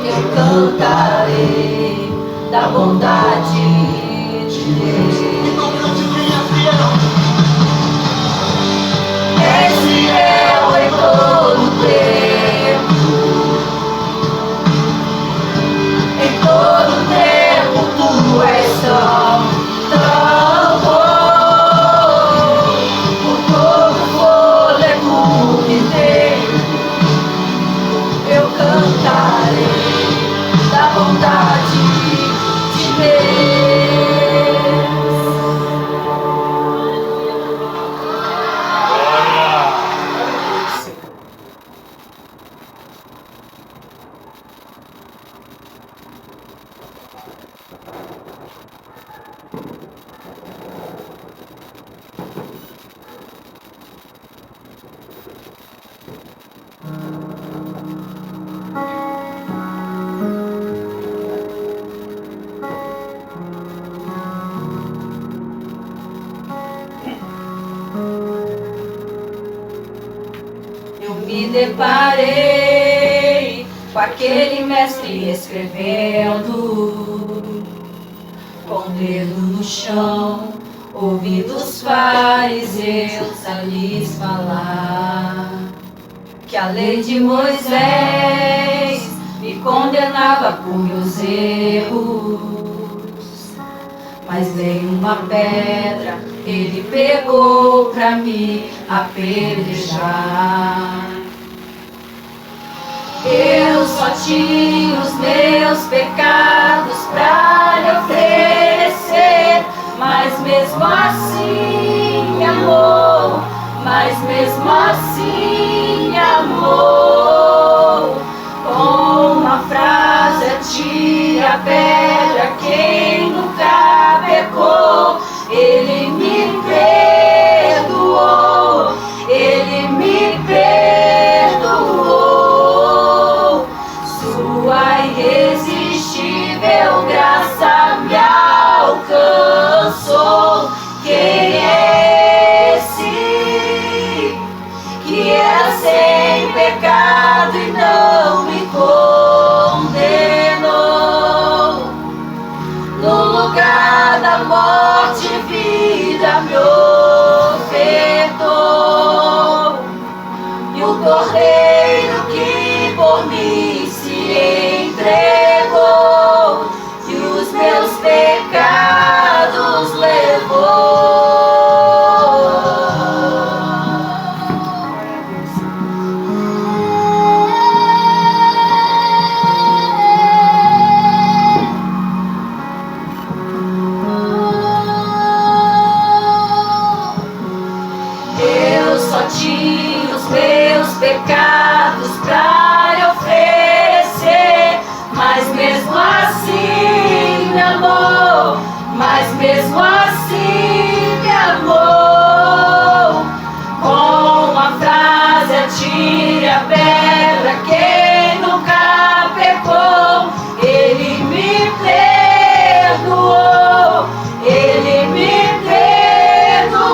eu cantarei da bondade de Deus. És fiel em todo tempo, em todo tempo tu és tão bom. Por todo fôlego que tenho, eu cantarei da bondade de Deus. Eu me deparei com aquele mestre escrevendo, com o dedo no chão, ouvi dos fariseus a lhes falar que a lei de Moisés me condenava por meus erros, mas veio uma pedra, ele pegou pra me apedrejar. Eu só tinha os meus pecados pra lhe oferecer, mas mesmo assim me amou, mas mesmo assim me amou. Com uma frase atire a pedra quem nunca pecou. Ele me perdoou, ele me perdoou. Sua irresistível graça me alcançou. Quem é esse que era sem pecado e não me condenou? No lugar da morte, vida me ofertou. E o cordeiro que por mim se entregou, e os meus pecados levou. Eu só tinha os meus pecados pra lhe oferecer, mas mesmo assim me amou, mas mesmo assim me amou. Com uma frase atire a pedra quem nunca pecou. Ele me perdoou, ele me perdoou.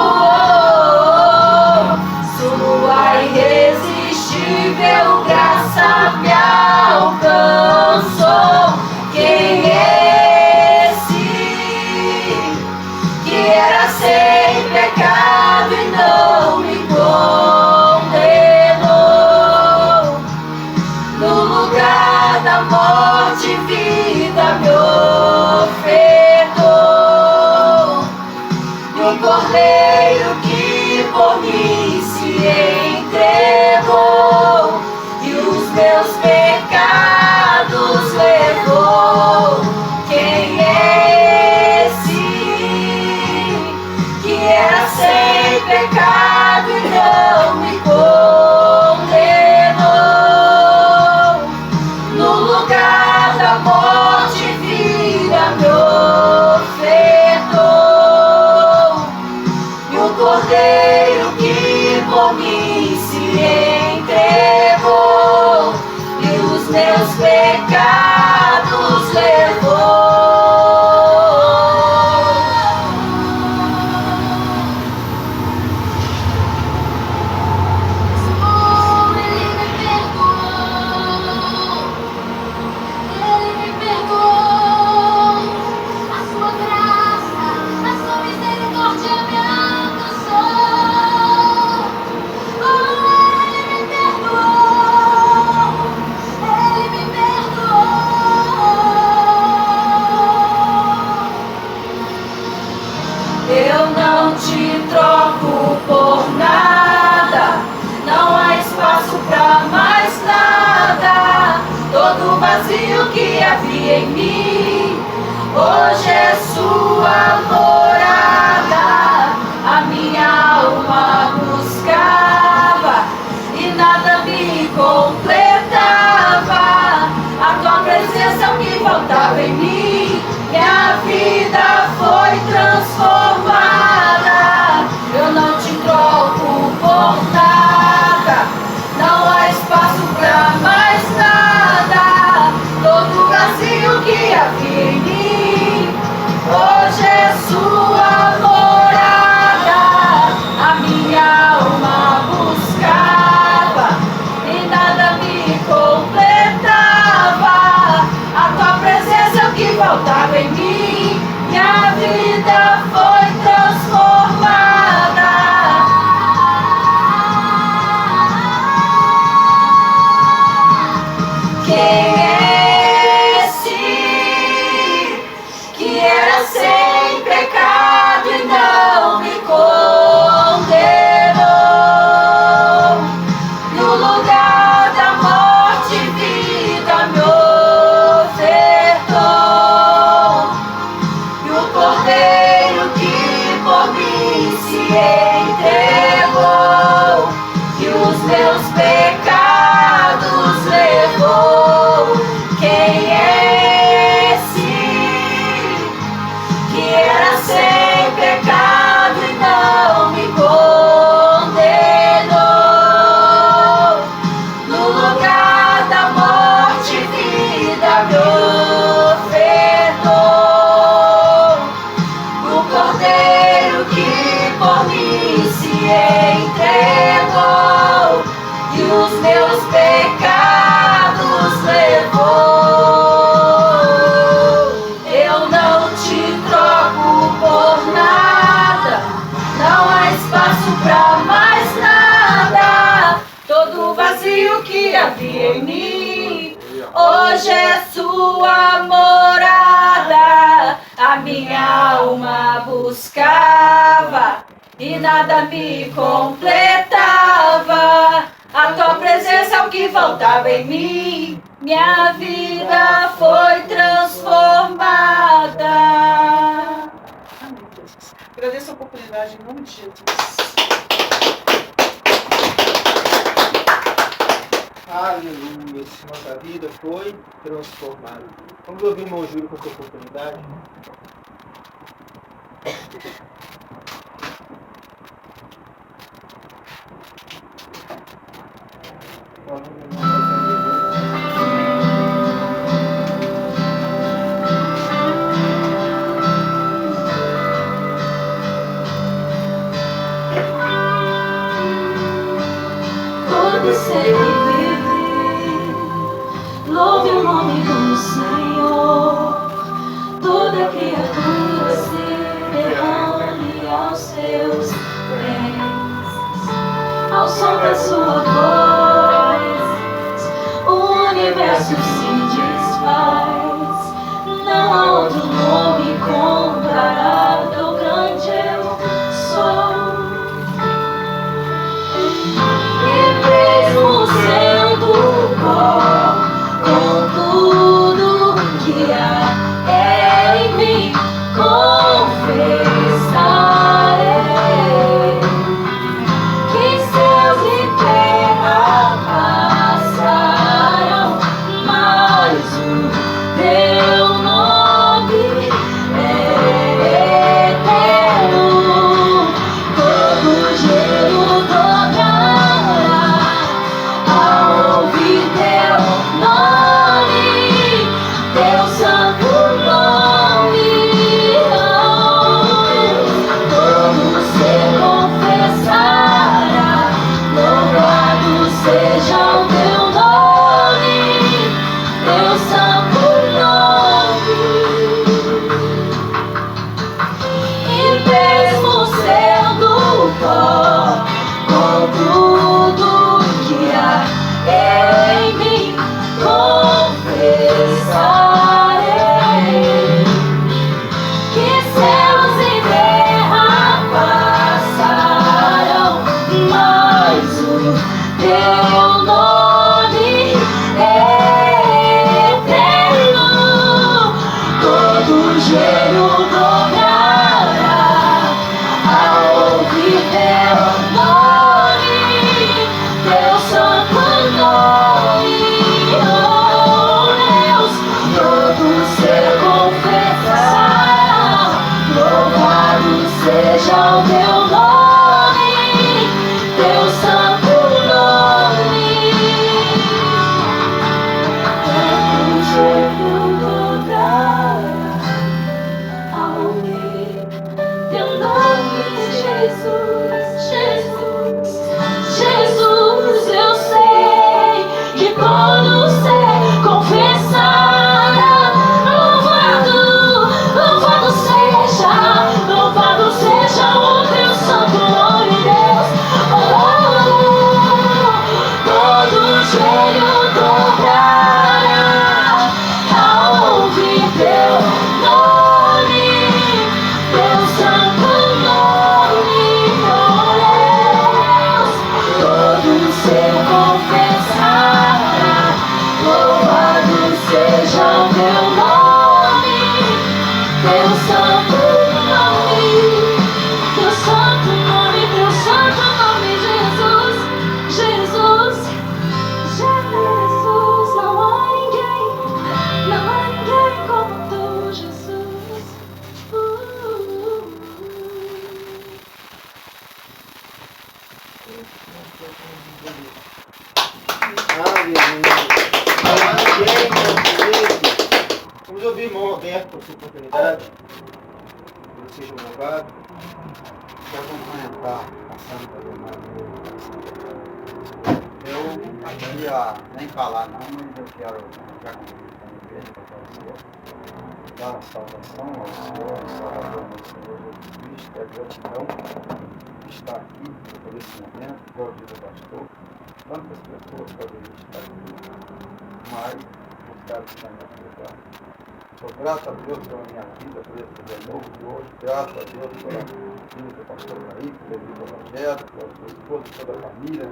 Sua irresistível graça me alcançou. Quem é esse que era sem pecado e não me condenou? No lugar da morte, vida me ofertou. E o cordeiro que por mim se entregou, e os meus pecados levou. Quem é esse que era sem pecado e não me condenou? No lugar da morte, vida me ofertou. E o cordeiro que por mim se entregou, e os meus pecados levou. Ele me perdoou. vazio que havia em mim, hoje é sua morada. A minha alma buscava e nada me completava. A tua presença é o que faltava em mim. Minha vida foi transformada. Eu não te troco por nada. Não há espaço pra mais nada. Todo vazio que havia em mim, hoje é sua morada. A minha alma buscava e nada me completava. A tua presença é o que faltava em mim. Minha vida foi transformada. Quem é esse que era sem pecado e não me condenou? No lugar da morte, vida me ofertou. E o Cordeiro que por mim se entregou e os meus pecados levou. Quem é esse que era sem pecado e não me condenou? No lugar da morte, vida me ofertou. O Cordeiro que por mim se entregou e os meus pecados levou. Eu não te troco por nada. Não há espaço pra mais nada. Todo vazio que havia em mim, hoje é sua morada. A minha alma buscava e nada me completava. A tua presença é o que faltava em mim. Minha vida foi transformada. Amém, Jesus. Agradeço a oportunidade em nome de Jesus. Aleluia, nossa vida foi transformada. Vamos ouvir o irmão Júlio com essa oportunidade? Vamos, irmão, Todo ser que vive, louve o nome do Senhor. Toda criatura se derrame aos seus pés. Ao som da sua voz, o universo se desfaz. Não há outro nome comparado ao grande eu sou. E mesmo sendo pó, com tudo que há em mim, confessarei que céus e terra irmão Alberto, por sua oportunidade. Deus seja louvado. Quero complementar a Santa Eu não queria nem falar não, mas eu quero já cumprimentar a igreja para fazer. Dar a salvação ao Senhor, ao Salvador, ao Senhor Jesus Cristo, e a gratidão que está aqui por esse momento, igual diz o pastor. Tantas pessoas poderiam estar aqui, mas eu quero estar nesse lugar. Sou grato a Deus pela minha vida, por esse dia novo de hoje. Grato a Deus pela vida do pastor Kaique, pela vida do Rogério, pela sua esposa, toda a família.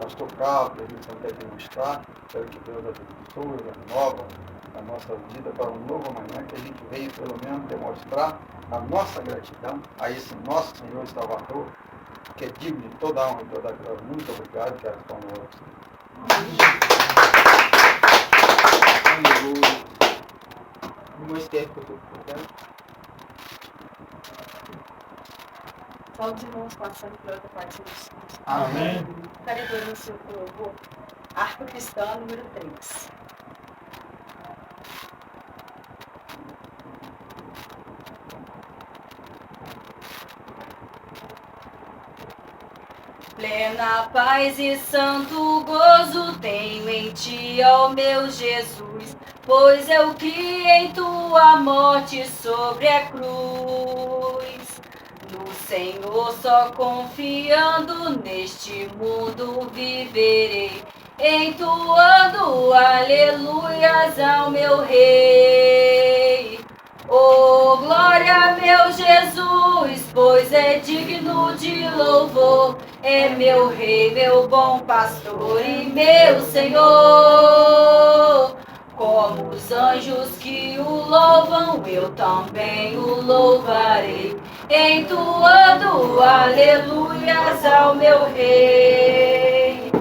Pastor Carlos, que a gente também não está. Espero que Deus abençoe, renova a nossa vida para um novo amanhã, que a gente venha pelo menos demonstrar a nossa gratidão a esse nosso Senhor e Salvador, que é digno de toda a honra e toda a glória. Muito obrigado, que era conosco. Aleluia. Irmão Esther, por sua oportunidade. Só os irmãos passando por outra parte dos Santos. Amém. Caridor no seu louvor. Arco cristã, número 3. Plena paz e santo gozo tenho em ti, ó meu Jesus, pois eu criei em tua morte sobre a cruz. No Senhor só confiando neste mundo viverei, entoando aleluias ao meu Rei. Oh, glória, meu Jesus, pois é digno de louvor. É meu Rei, meu bom pastor e meu Senhor. Como os anjos que o louvam, eu também o louvarei, entoando aleluias ao meu Rei.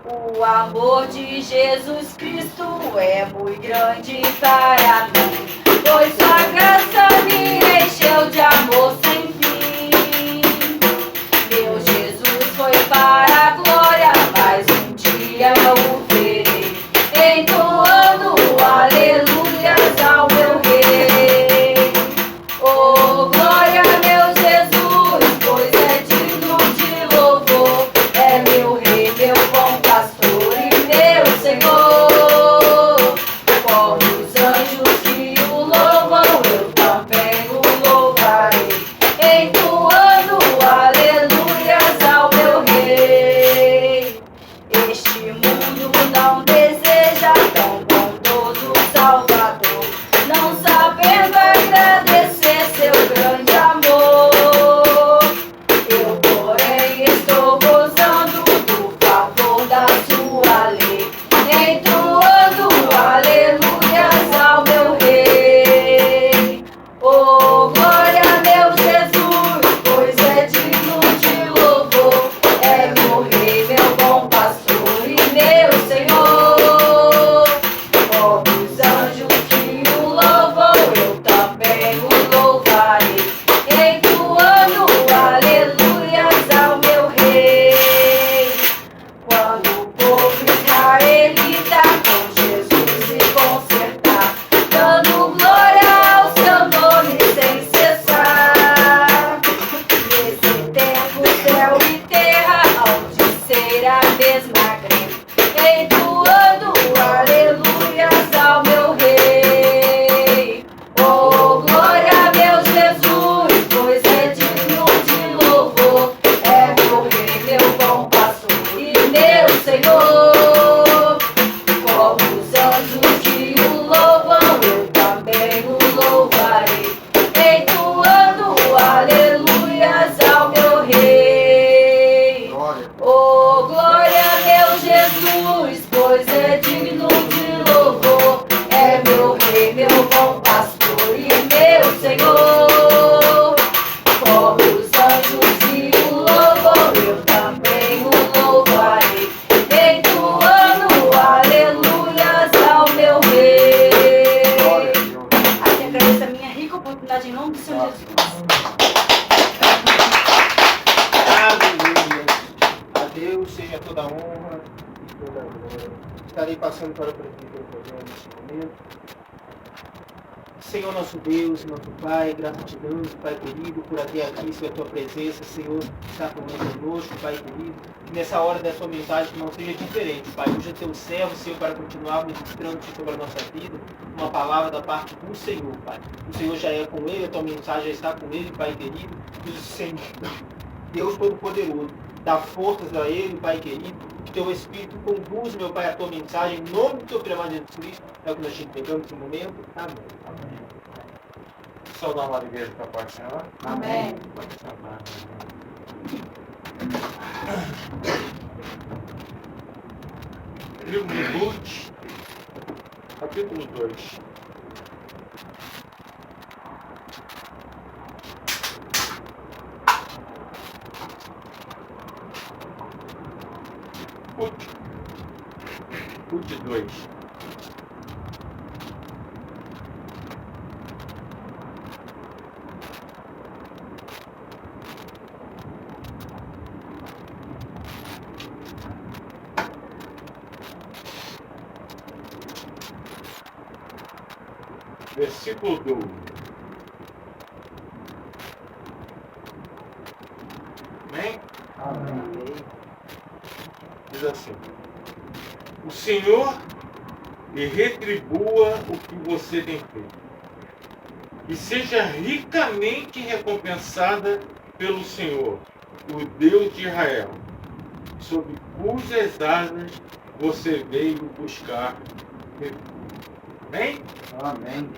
O amor de Jesus Cristo é muito grande para mim, pois sua graça me encheu de amor sem fim. Meu Jesus foi para a glória, mas um dia o verei, entoando aleluias ao meu Rei. Oh, glória, meu Jesus, pois é digno de louvor. É meu Rei, meu bom pastor e meu Senhor. Como os anjos que o louvam, eu também o louvarei, entoando aleluias ao meu Rei. Este mundo não deseja tão bondoso Salvador, não sabendo agradecer seu grande amor. Eu, porém, estou gozando do favor da sua lei, entoando aleluias ao meu Rei. Oh, glória, meu Jesus, pois é digno de louvor. É meu Rei, meu bom pastor e meu Senhor. Como os anjos que o louvam, eu também o louvarei, entoando aleluias ao meu Rei. Quando o povo israelita com Jesus se consertar, dando glória ao seu nome sem cessar. Nesse tempo, céu e terra hão de ser a mesma crença, entoando aleluias ao meu Rei. Oh, glória, meu Jesus, pois é digno de louvor. É meu Rei, meu bom pastor e meu Senhor. Como os anjos que o louvam, eu também o louvarei, entoando aleluias ao meu Rei. Glória. Oh, glória, meu Jesus, pois é digno de louvor. É meu Rei, meu bom pastor e meu Senhor. Como os anjos que o louvam, eu também o louvarei, entoando aleluias ao meu Rei. Glória a Deus. Assim agradeço a minha rica oportunidade em nome do Senhor Jesus. Aleluia. A Deus seja toda a honra e toda a glória. Estarei passando para o presbítero nesse momento. Senhor nosso Deus, nosso Pai, graças te damos, Pai querido, por até aqui, Senhor, a tua presença, Senhor, está conosco, Pai querido. Que nessa hora dessa mensagem não seja diferente, Pai. Usa teu servo, Senhor, para continuar ministrando-te sobre a nossa vida, uma palavra da parte do Senhor, Pai. O Senhor já é com ele, a tua mensagem já está com ele, Pai querido. E o Senhor, Deus Todo-Poderoso, dá forças a ele, Pai querido. Que teu Espírito conduz, meu Pai, a tua mensagem, em nome do teu filho amado Jesus Cristo. É o que nós te entregamos nesse momento. Amém. Só dá uma igreja para a paz do Senhor. Amém. Pode chamar. Livro de Ruth, capítulo 2. Ruth 2. Versículo 12. Amém? Amém. Diz assim: o Senhor lhe retribua o que você tem feito, e seja ricamente recompensada pelo Senhor, o Deus de Israel, sob cujas asas você veio buscar refúgio. Amém? Amém.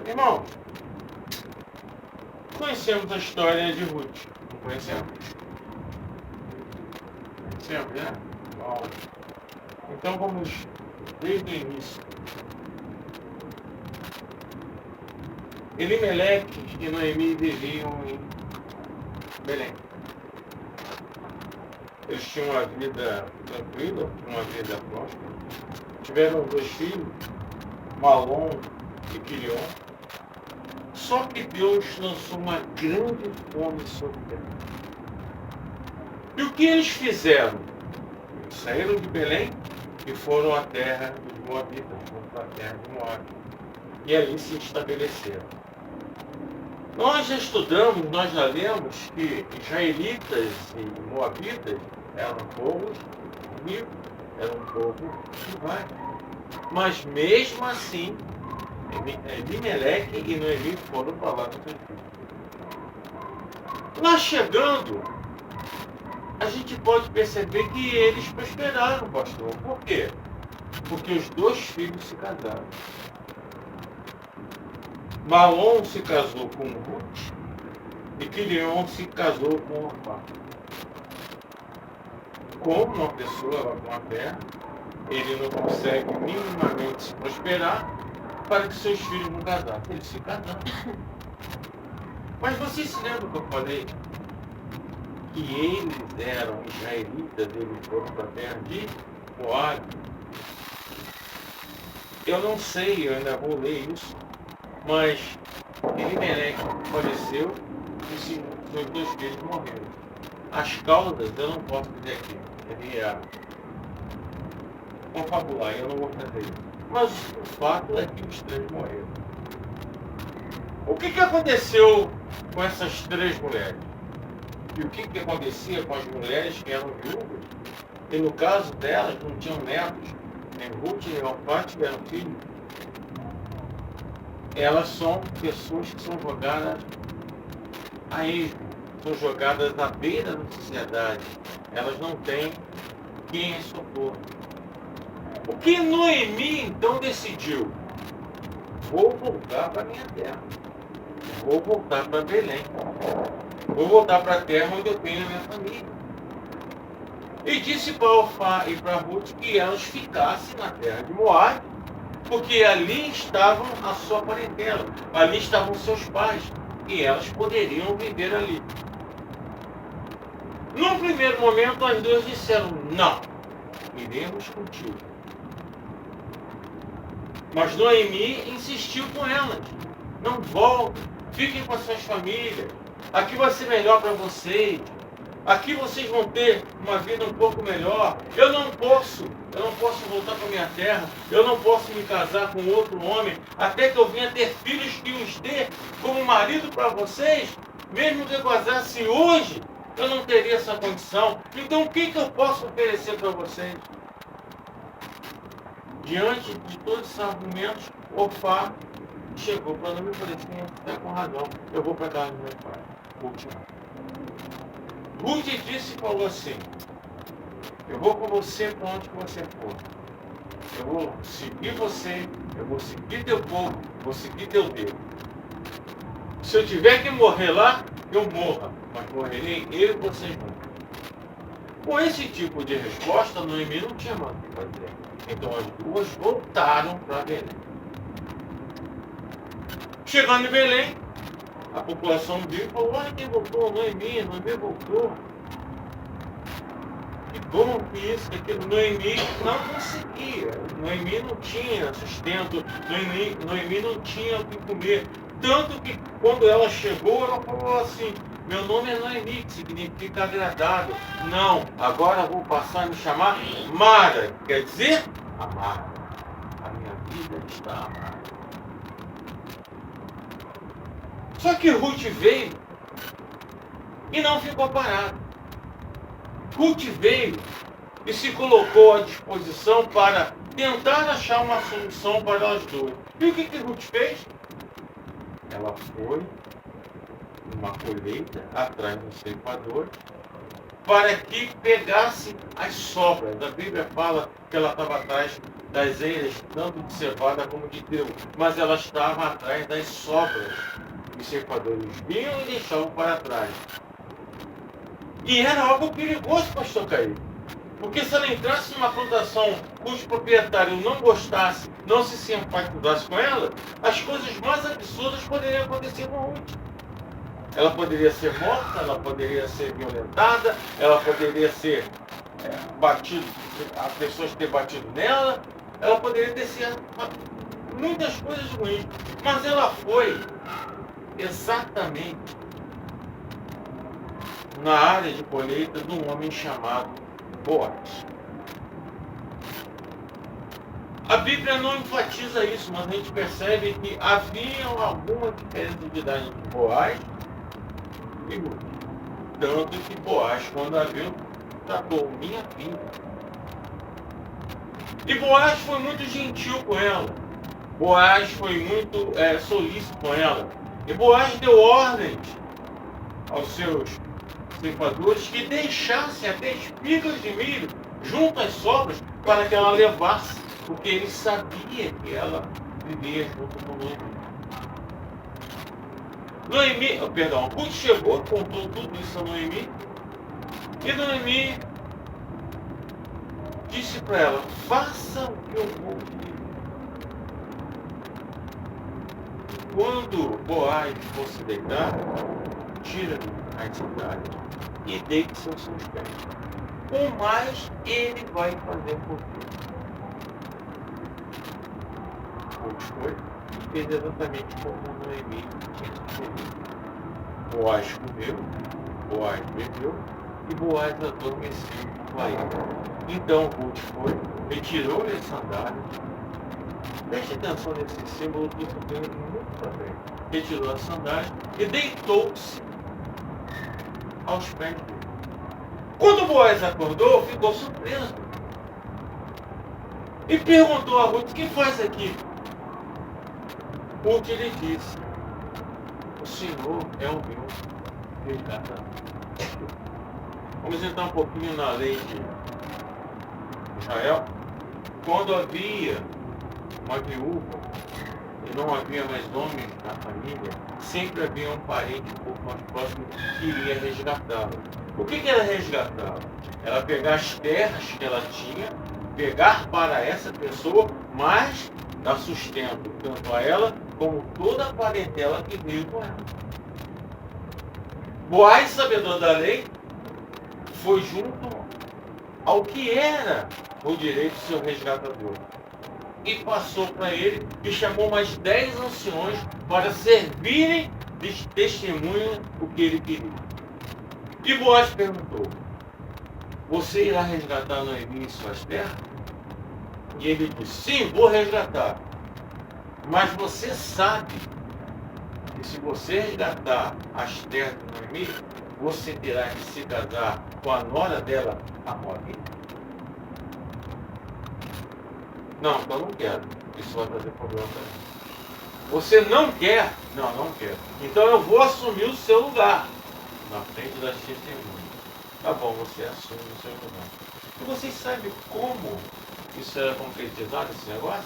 Irmão, conhecemos a história de Ruth, não conhecemos? Conhecemos, né? Bom. Então vamos desde o início. Elimeleque e Noemi viviam em Belém. Eles tinham uma vida tranquila, uma vida próspera. Tiveram 2 filhos, Malom e Quilion. Só que Deus lançou uma grande fome sobre a terra. E o que eles fizeram? Eles saíram de Belém e foram à terra dos Moabitas, foram para a terra de Moab. E ali se estabeleceram. Nós já estudamos, nós já lemos que israelitas e moabitas eram povos ricos, eram um povo rival. Mas mesmo assim, Elimeleque e Noemi foram para lá com seus filhos. Lá chegando, a gente pode perceber que eles prosperaram, pastor. Por quê? Porque os 2 filhos se casaram. Malom se casou com Ruth e Quilion se casou com Orpá. Como uma pessoa vai para uma terra, ele não consegue minimamente se prosperar para que seus filhos não casassem. Eles se casaram. Mas vocês se lembram que eu falei que eles eram israelitas, eles foram para a terra de Moab? Eu não sei, eu ainda vou ler isso, mas Elimeleque faleceu e seus 2 filhos morreram. As causas eu não posso dizer aqui, seria confabular, eu não vou fazer isso. Mas o fato é que os 3 morreram. O que aconteceu com essas 3 mulheres? E o que acontecia com as mulheres que eram viúvas? E no caso delas não tinham netos, nem Ruth nem Orpá tiveram filhos. Elas são pessoas que são jogadas a esmo, são jogadas à beira da sociedade. Elas não têm quem as socorra. O que Noemi então decidiu? Vou voltar para a minha terra. Vou voltar para Belém. Vou voltar para a terra onde eu tenho a minha família. E disse para Orpá e para Ruth que elas ficassem na terra de Moab, porque ali estavam a sua parentela, ali estavam seus pais, e elas poderiam viver ali. Num primeiro momento, as 2 disseram: não, iremos contigo. Mas Noemi insistiu com elas: não voltem, fiquem com as suas famílias, aqui vai ser melhor para vocês. Aqui vocês vão ter uma vida um pouco melhor. Eu não posso voltar para minha terra. Eu não posso me casar com outro homem, até que eu venha ter filhos que os dê como marido para vocês. Mesmo que eu casasse hoje, eu não teria essa condição. Então o que eu posso oferecer para vocês? Diante de todos esses argumentos, Orfá chegou para mim e falou assim, está com razão, eu vou para casa do meu pai. Ruth disse e falou assim, eu vou com você para onde você for. Eu vou seguir você, eu vou seguir teu povo, vou seguir teu Deus. Se eu tiver que morrer lá, eu morra, mas morrerei eu e vocês juntos. Com esse tipo de resposta, Noemi não tinha mais o que fazer. Então as duas voltaram para Belém. Chegando em Belém, a população viu e falou, olha quem voltou, Noemi voltou. Que bom que isso, que aquilo. Noemi não conseguia. Noemi não tinha sustento. Noemi não tinha o que comer. Tanto que quando ela chegou, ela falou assim, meu nome é Noemi, que significa agradável. Não, agora eu vou passar a me chamar Mara, quer dizer amada. A minha vida está amada. Só que Ruth veio e não ficou parada. Ruth veio e se colocou à disposição para tentar achar uma solução para elas duas. E o que Ruth fez? Ela foi numa colheita atrás dos ceifadores para que pegasse as sobras. A Bíblia fala que ela estava atrás das eiras, tanto de cevada como de trigo, mas ela estava atrás das sobras. Os ceifadores vinham e deixavam para trás. E era algo perigoso, pastor Caí. Porque se ela entrasse numa plantação cujo proprietário não gostasse, não se simpatizasse com ela, as coisas mais absurdas poderiam acontecer com Ruth. Ela poderia ser morta, ela poderia ser violentada, ela poderia ser batida, as pessoas ter batido nela, ela poderia ter sido muitas coisas ruins. Mas ela foi exatamente na área de colheita de um homem chamado Boaz. A Bíblia não enfatiza isso, mas a gente percebe que havia alguma diferença de idade entre Boaz e Ruth. Tanto que Boaz, quando a viu, tratou minha filha. E Boaz foi muito gentil com ela. Boaz foi muito solícito com ela. E Boaz deu ordens aos seus ceifadores que deixassem até espigas de milho junto às sobras para que ela levasse, porque ele sabia que ela vivia junto com Noemi. Ruth chegou, contou tudo isso a Noemi, e Noemi disse para ela, faça o que eu vou pedir. Quando Boaz for se deitar, tira-lhe as sandálias e deite-se aos seus pés. O mais ele vai fazer por ti. Ruth foi e fez exatamente como Noemi tinha sugerido. Boaz comeu, Boaz bebeu e Boaz adormeceu com a ele. Então Ruth foi, retirou-lhe as sandálias. Preste atenção nesse símbolo que isso tem muito também. Retirou as sandálias e deitou-se aos pés dele. Quando Boaz acordou, ficou surpreso. E perguntou a Ruth, o que faz aqui? Ruth lhe disse, o Senhor é o meu resgatador. Vamos entrar um pouquinho na lei de Israel. Quando havia uma viúva e não havia mais homem na família, sempre havia um parente um pouco mais próximo que iria resgatá-la. O que era resgatá-la? Ela pegar as terras que ela tinha, pegar para essa pessoa, mas dar sustento tanto a ela como toda a parentela que veio com ela. Boaz, sabedor da lei, foi junto ao que era o direito do seu resgatador. E passou para ele e chamou mais 10 anciões para servirem de testemunha o que ele queria. E Boaz perguntou: você irá resgatar Noemi e suas terras? E ele disse: sim, vou resgatar. Mas você sabe que se você resgatar as terras de Noemi, você terá que se casar com a nora dela, a Moabita? Não, eu não quero. Isso vai trazer problema para mim. Você não quer? Não, não quero. Então eu vou assumir o seu lugar na frente das testemunhas. Tá bom, você assume o seu lugar. E vocês sabem como isso era concretizado, esse negócio?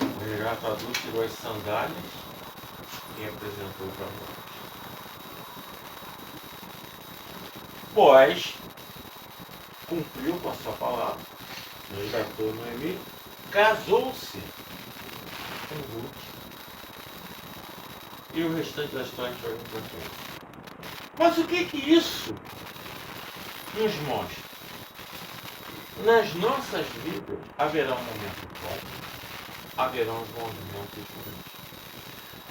O resgatador tirou as sandálias e apresentou para Boaz. Boaz cumpriu com a sua palavra, resgatou Noemi, casou-se com Ruth. E o restante da história a gente vai ver para frente. Mas o que isso nos mostra? Nas nossas vidas haverá um momento forte, haverá uns momentos ruins.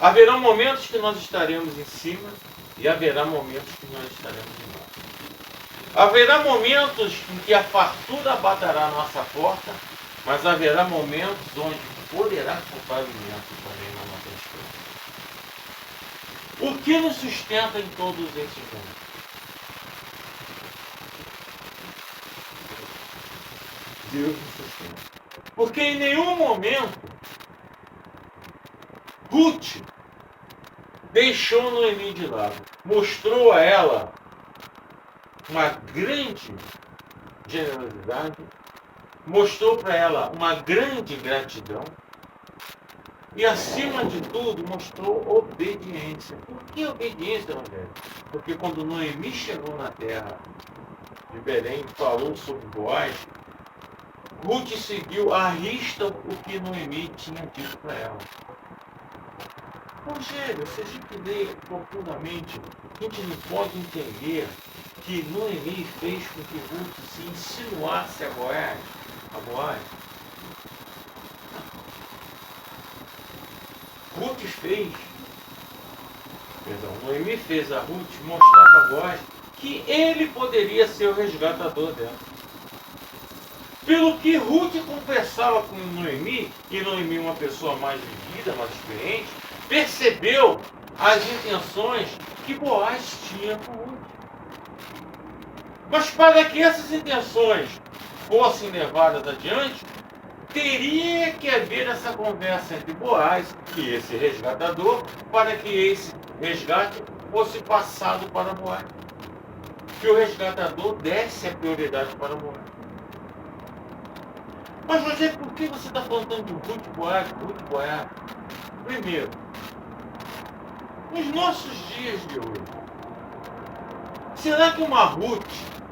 Haverão momentos que nós estaremos em cima e haverá momentos que nós estaremos embaixo. Haverá momentos em que a fartura baterá a nossa porta, mas haverá momentos onde poderá faltar alimento também na nossa história. O que nos sustenta em todos esses momentos? Deus nos sustenta. Porque em nenhum momento Ruth deixou Noemi de lado. Mostrou a ela uma grande generosidade, mostrou para ela uma grande gratidão e, acima de tudo, mostrou obediência. Por que obediência, Rogério? Porque quando Noemi chegou na terra de Belém e falou sobre Boaz, Ruth seguiu à risca o que Noemi tinha dito para ela. Rogério, se a gente lê profundamente, a gente não pode entender que Noemi fez com que Ruth se insinuasse a Boaz. Noemi fez a Ruth mostrar para Boaz que ele poderia ser o resgatador dela. Pelo que Ruth conversava com Noemi, e Noemi, uma pessoa mais vivida, mais experiente, percebeu as intenções que Boaz tinha com Ruth. Mas para que essas intenções fossem levadas adiante, teria que haver essa conversa entre Boaz e esse resgatador, para que esse resgate fosse passado para Boaz. Que o resgatador desse a prioridade para Boaz. Mas, José, por que você está falando de Ruth Boaz? Primeiro, nos nossos dias de hoje, será que uma Ruth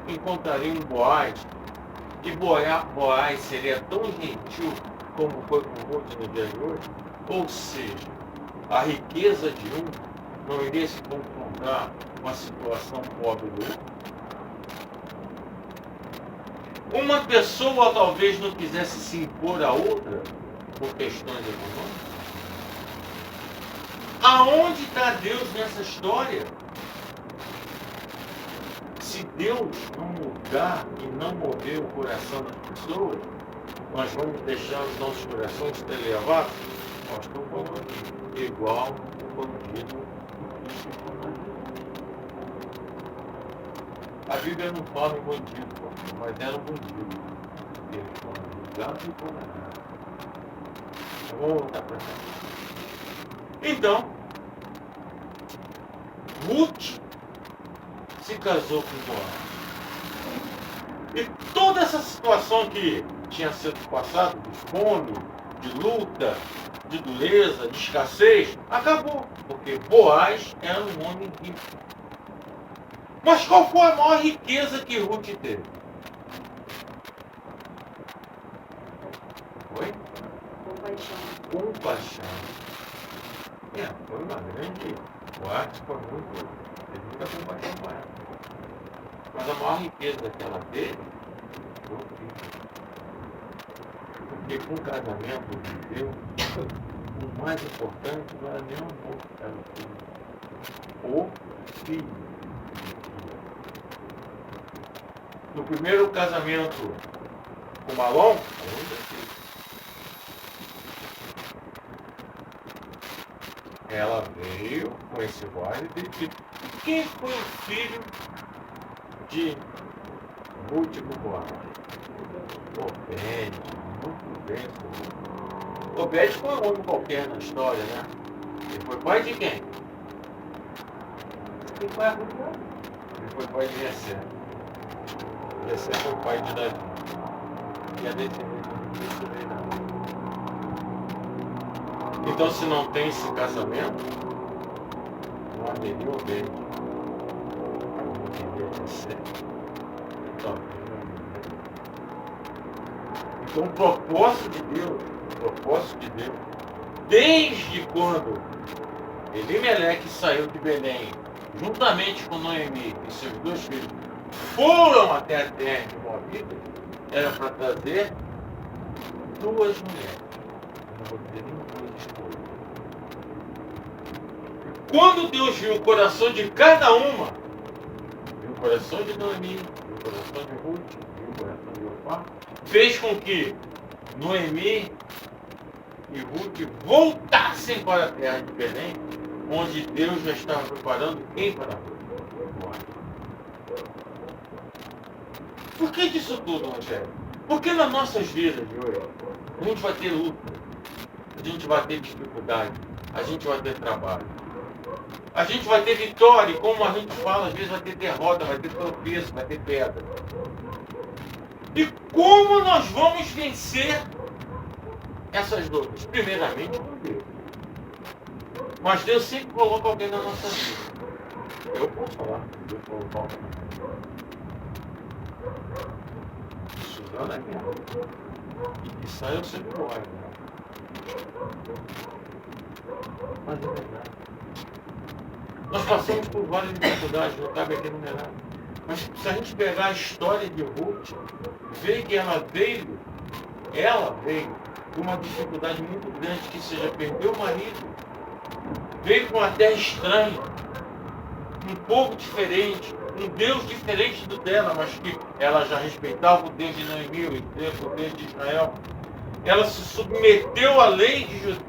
encontraria um Boaz e Boaz seria tão gentil como foi com Ruth no dia de hoje? Ou seja, a riqueza de um não iria se confrontar com a situação pobre do outro? Uma pessoa talvez não quisesse se impor a outra por questões econômicas? Aonde está Deus nessa história? Se Deus não mudar e não mover o coração das pessoas, nós vamos deixar os nossos corações ser levados? Nós estamos falando igual o bandido. A Bíblia não fala em bandido, mas era um bandido. Ele fala julgado e condenado. Vamos voltar para cá. Então, Ruth se casou com Boaz. E toda essa situação que tinha sido passada, de fome, de luta, de dureza, de escassez, acabou. Porque Boaz era um homem rico. Mas qual foi a maior riqueza que Ruth teve? Foi? Compaixão. Foi uma grande... Boaz foi muito... Teve muita compaixão com ela. Mas a maior riqueza que ela teve foi o filho. Porque com o casamento de Deus, o mais importante não era nem o amor, era o filho. O filho. no primeiro casamento com Malom, ela veio com esse vale de quem foi o filho de Ruth com Boaz? Obed, muito bem. Obed foi um homem qualquer na história, né? Ele foi pai de quem? Quem foi a Ruth? Ele foi pai de Jessé. Jessé foi pai de Davi. E a descendência não veio nada. Então, se não tem esse casamento, não haveria Obed. Não haveria Jessé. Então, o propósito de Deus, desde quando Elimeleque saiu de Belém, juntamente com Noemi e seus 2 filhos, foram até a terra de Moabita, era para trazer 2 mulheres. Não vou dizer nem 2 esposas. Quando Deus viu o coração de cada uma, viu o coração de Noemi, viu o coração de Ruth, viu o coração de Orfá, fez com que Noemi e Ruth voltassem para a terra de Belém, onde Deus já estava preparando quem para Ruth? Por que disso tudo, Rogério? Porque nas nossas vidas de hoje, a gente vai ter luta, a gente vai ter dificuldade, a gente vai ter trabalho, a gente vai ter vitória, e como a gente fala, às vezes vai ter derrota, vai ter tropeço, vai ter pedra. E como nós vamos vencer essas lutas? Primeiramente com Deus. Mas Deus sempre coloca alguém na nossa vida. Eu posso falar, Deus colocou alguém na minha vida. Suzana é minha. E que sai eu sempre olho, né? Mas é verdade. Nós passamos por várias dificuldades, não cabe aqui numerar. Mas se a gente pegar a história de Ruth, ver que ela veio com uma dificuldade muito grande, que seja perder o marido, veio com uma terra estranha, um povo diferente, um Deus diferente do dela, mas que ela já respeitava o Deus de Noemi, o Deus de Israel. Ela se submeteu à lei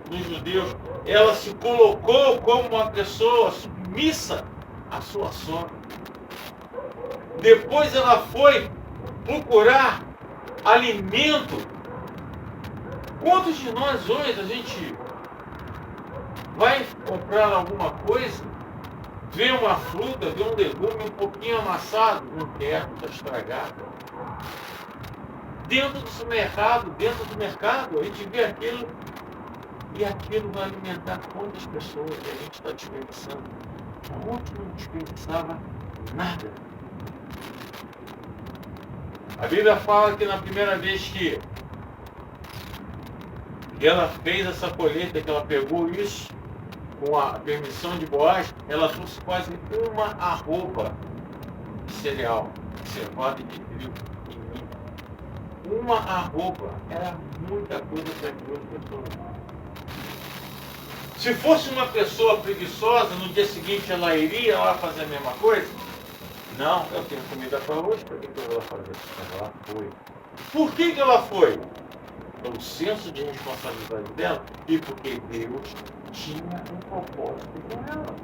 dos judeus, ela se colocou como uma pessoa submissa à sua sogra. Depois ela foi procurar alimento. Quantos de nós hoje a gente vai comprar alguma coisa, vê uma fruta, vê um legume um pouquinho amassado, não quer, está estragado. Dentro do mercado, a gente vê aquilo e aquilo vai alimentar quantas pessoas e a gente está desperdiçando. Ontem não desperdiçava nada. A Bíblia fala que na primeira vez que ela fez essa colheita, que ela pegou isso, com a permissão de Boaz, ela trouxe quase uma arroba de cereal, cevada de trigo e milho. Uma arroba era muita coisa para 2 pessoas. Se fosse uma pessoa preguiçosa, no dia seguinte ela iria lá fazer a mesma coisa? Não, eu tenho comida para hoje, para que eu vou lá fazer? Ela foi. Por que ela foi? Pelo senso de responsabilidade dela e porque Deus tinha um propósito com ela.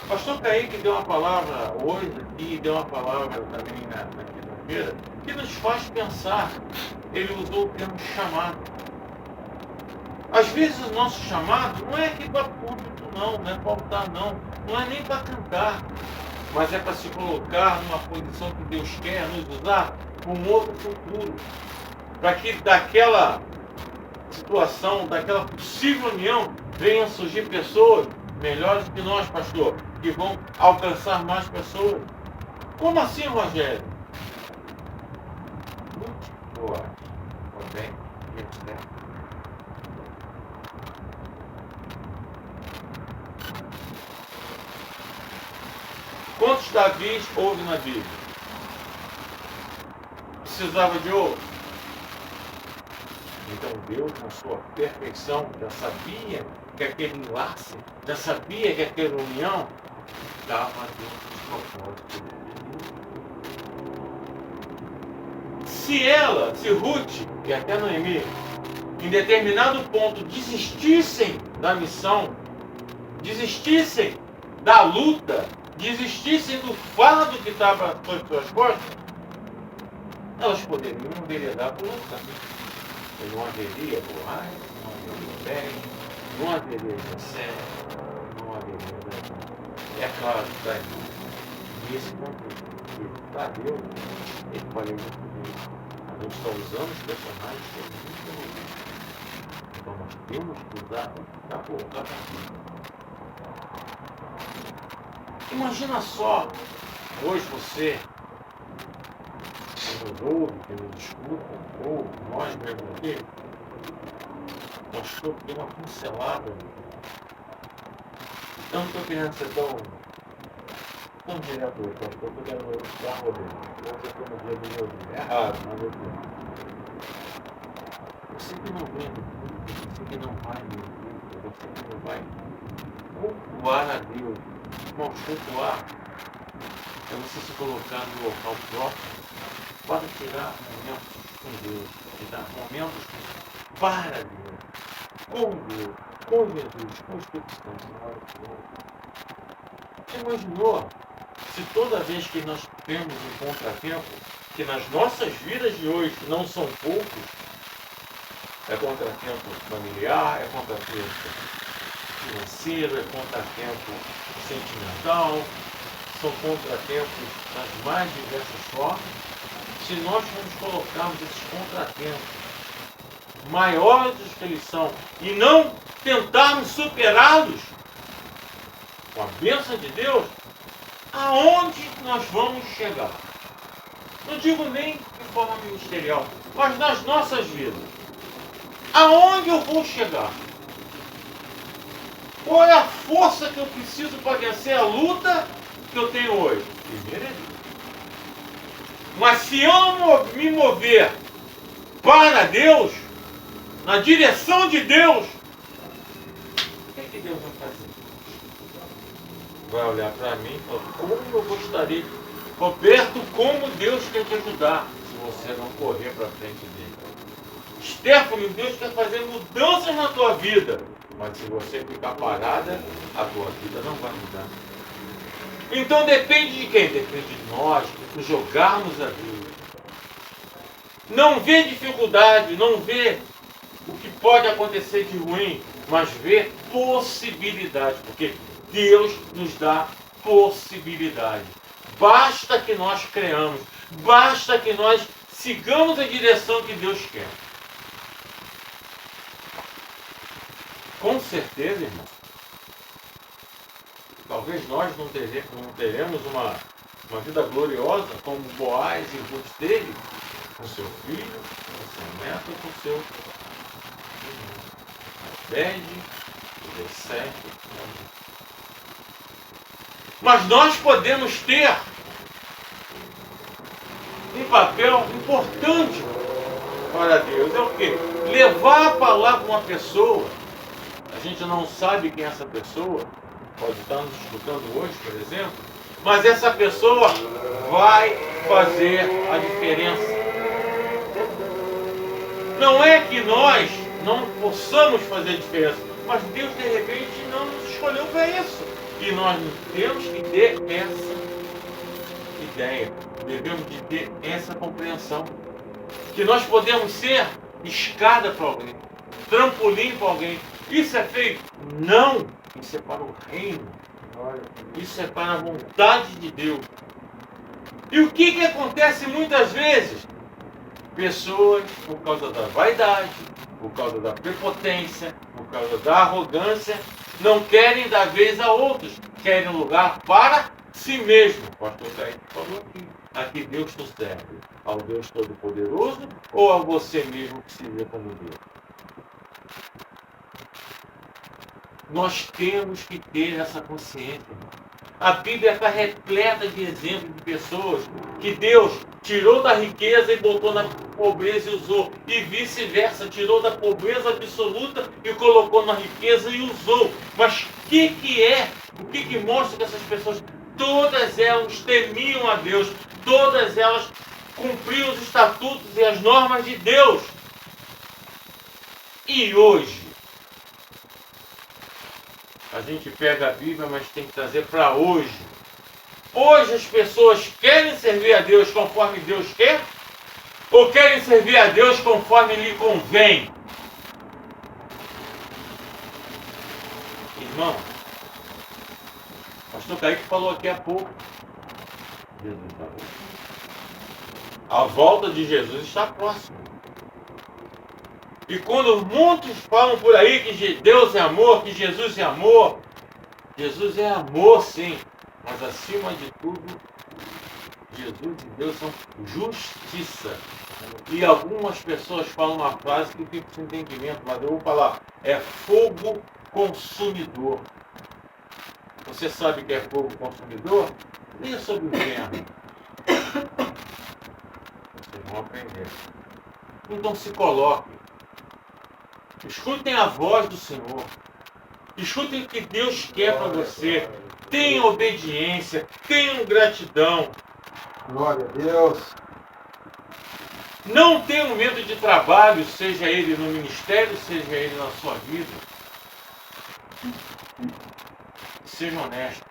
Pastor Kaique deu uma palavra hoje e deu uma palavra também na quinta-feira que nos faz pensar. Ele usou o termo chamado. Às vezes o nosso chamado não é aqui para público, não é para altar, não é nem para cantar, mas é para se colocar numa posição que Deus quer nos usar para um outro futuro, para que daquela situação, daquela possível união, venham surgir pessoas melhores que nós, pastor, que vão alcançar mais pessoas. Como assim, Rogério? Muito boa. Também, certo. Quantos Davis houve na Bíblia? Precisava de outro? Então Deus, na sua perfeição, já sabia que aquele enlace, já sabia que aquela união estava dentro dos propósitos. Se Ruth e até Noemi, em determinado ponto, desistissem da missão, desistissem da luta, desistissem do fardo que estava sobre suas costas, elas poderiam enveredar por outro caminho. Não haveria Boaz, não haveria Bem, não haveria Jessé, não haveria Davi. É claro que Davi, nesse contexto, para Deus, ele faria muito bem. A gente está usando os personagens que é muito bem. Então nós temos que usar para colocar na vida. Imagina só, hoje você, que nos ouve, que nos escuta, ou nós mesmo aqui, nós temos que ter uma pincelada. Eu não estou querendo ser tão direto hoje, pastor, eu quero dar rodando. Hoje eu estou no dia do meu dia. É errado, mas eu estou. Você que não vem no culto, você que não vai no culto, você que não vai cultuar a Deus. Irmãos, cultuar é você se colocar no local próprio para tirar momentos com Deus, tirar momentos para Deus, com Deus, com Jesus, com o Espírito Santo na hora do outro. Você imaginou se toda vez que nós temos um contratempo, que nas nossas vidas de hoje não são poucos, é contratempo familiar, é contratempo financeiro, é contratempo sentimental, são contratempos das mais diversas formas. Se nós vamos colocarmos esses contratempos maiores do que eles são e não tentarmos superá-los com a bênção de Deus, aonde nós vamos chegar? Não digo nem de forma ministerial, mas nas nossas vidas. Aonde eu vou chegar? Qual é a força que eu preciso para vencer a luta que eu tenho hoje? Primeiro é Deus. Mas se eu não me mover para Deus, na direção de Deus, o que Deus vai fazer? Vai olhar para mim e falar, como eu gostaria, Roberto, como Deus quer te ajudar, se você não correr para frente dele. Stephanie, Deus quer fazer mudanças na tua vida, mas se você ficar parada, a tua vida não vai mudar. Então depende de quem? Depende de nós, nos jogarmos a Deus. Não vê dificuldade, não vê o que pode acontecer de ruim, mas vê possibilidade, porque Deus nos dá possibilidade. Basta que nós creamos, basta que nós sigamos a direção que Deus quer. Com certeza, irmão, talvez nós não teremos uma vida gloriosa como Boaz e Ruth teve, com seu filho, com seu neto, com seu Obed, Jessé. Mas nós podemos ter um papel importante para Deus. É o quê? Levar a palavra para uma pessoa. A gente não sabe quem é essa pessoa, pode estar nos escutando hoje, por exemplo, mas essa pessoa vai fazer a diferença. Não é que nós não possamos fazer a diferença, mas Deus de repente não nos escolheu para isso. E nós temos que ter essa ideia, devemos de ter essa compreensão, que nós podemos ser escada para alguém, trampolim para alguém. Isso é feito? Não! Isso é para o reino. Isso é para a vontade de Deus. E o que acontece muitas vezes? Pessoas, por causa da vaidade, por causa da prepotência, por causa da arrogância, não querem dar vez a outros, querem lugar para si mesmo. O pastor Caio falou aqui. Aqui Deus te serve ao Deus Todo-Poderoso ou a você mesmo que se vê como Deus? Nós temos que ter essa consciência. A Bíblia está repleta de exemplos de pessoas que Deus tirou da riqueza e botou na pobreza e usou. E vice-versa, tirou da pobreza absoluta e colocou na riqueza e usou. Mas o que mostra que essas pessoas todas elas temiam a Deus, todas elas cumpriam os estatutos e as normas de Deus. E hoje, a gente pega a Bíblia, mas tem que trazer para hoje. Hoje as pessoas querem servir a Deus conforme Deus quer? Ou querem servir a Deus conforme lhe convém? Irmão, o pastor Kaique falou aqui há pouco. Jesus está próximo. A volta de Jesus está próxima. E quando muitos falam por aí que Deus é amor, que Jesus é amor sim, mas acima de tudo, Jesus e Deus são justiça. E algumas pessoas falam uma frase que fica sem entendimento, mas eu vou falar, é fogo consumidor. Você sabe o que é fogo consumidor? Leia sobre o inferno. Vocês vão aprender. Então se coloque. Escutem a voz do Senhor. Escutem o que Deus quer para você. Tenham obediência. Tenham gratidão. Glória a Deus. Não tenham medo de trabalho, seja ele no ministério, seja ele na sua vida. Seja honesto.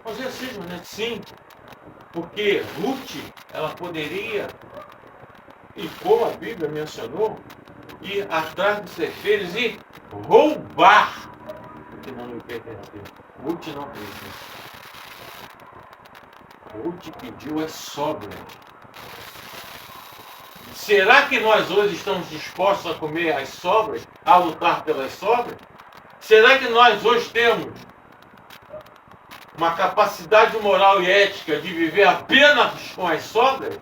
Mas seja honesto, sim. Porque Ruth, ela poderia, e como a Bíblia mencionou, ir atrás dos ceifeiros e roubar o que não lhe pertenceu. Ruth não fez isso. Ruth pediu as sobras. Será que nós hoje estamos dispostos a comer as sobras, a lutar pelas sobras? Será que nós hoje temos uma capacidade moral e ética de viver apenas com as sobras?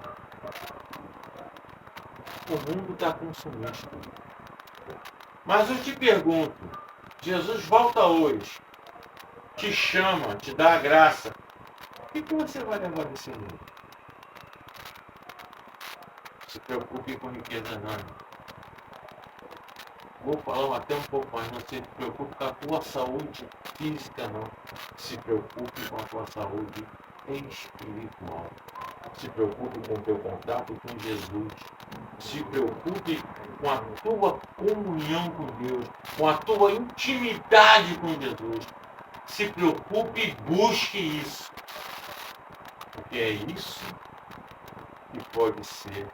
O mundo está consumista. Mas eu te pergunto, Jesus volta hoje, te chama, te dá a graça. O que você vai levar desse mundo? Se preocupe com riqueza não. Vou falar até um pouco mais, não se preocupe com a tua saúde física não. Se preocupe com a tua saúde espiritual. Se preocupe com o teu contato com Jesus. Se preocupe com a tua comunhão com Deus, com a tua intimidade com Jesus. Se preocupe e busque isso. Porque é isso que pode ser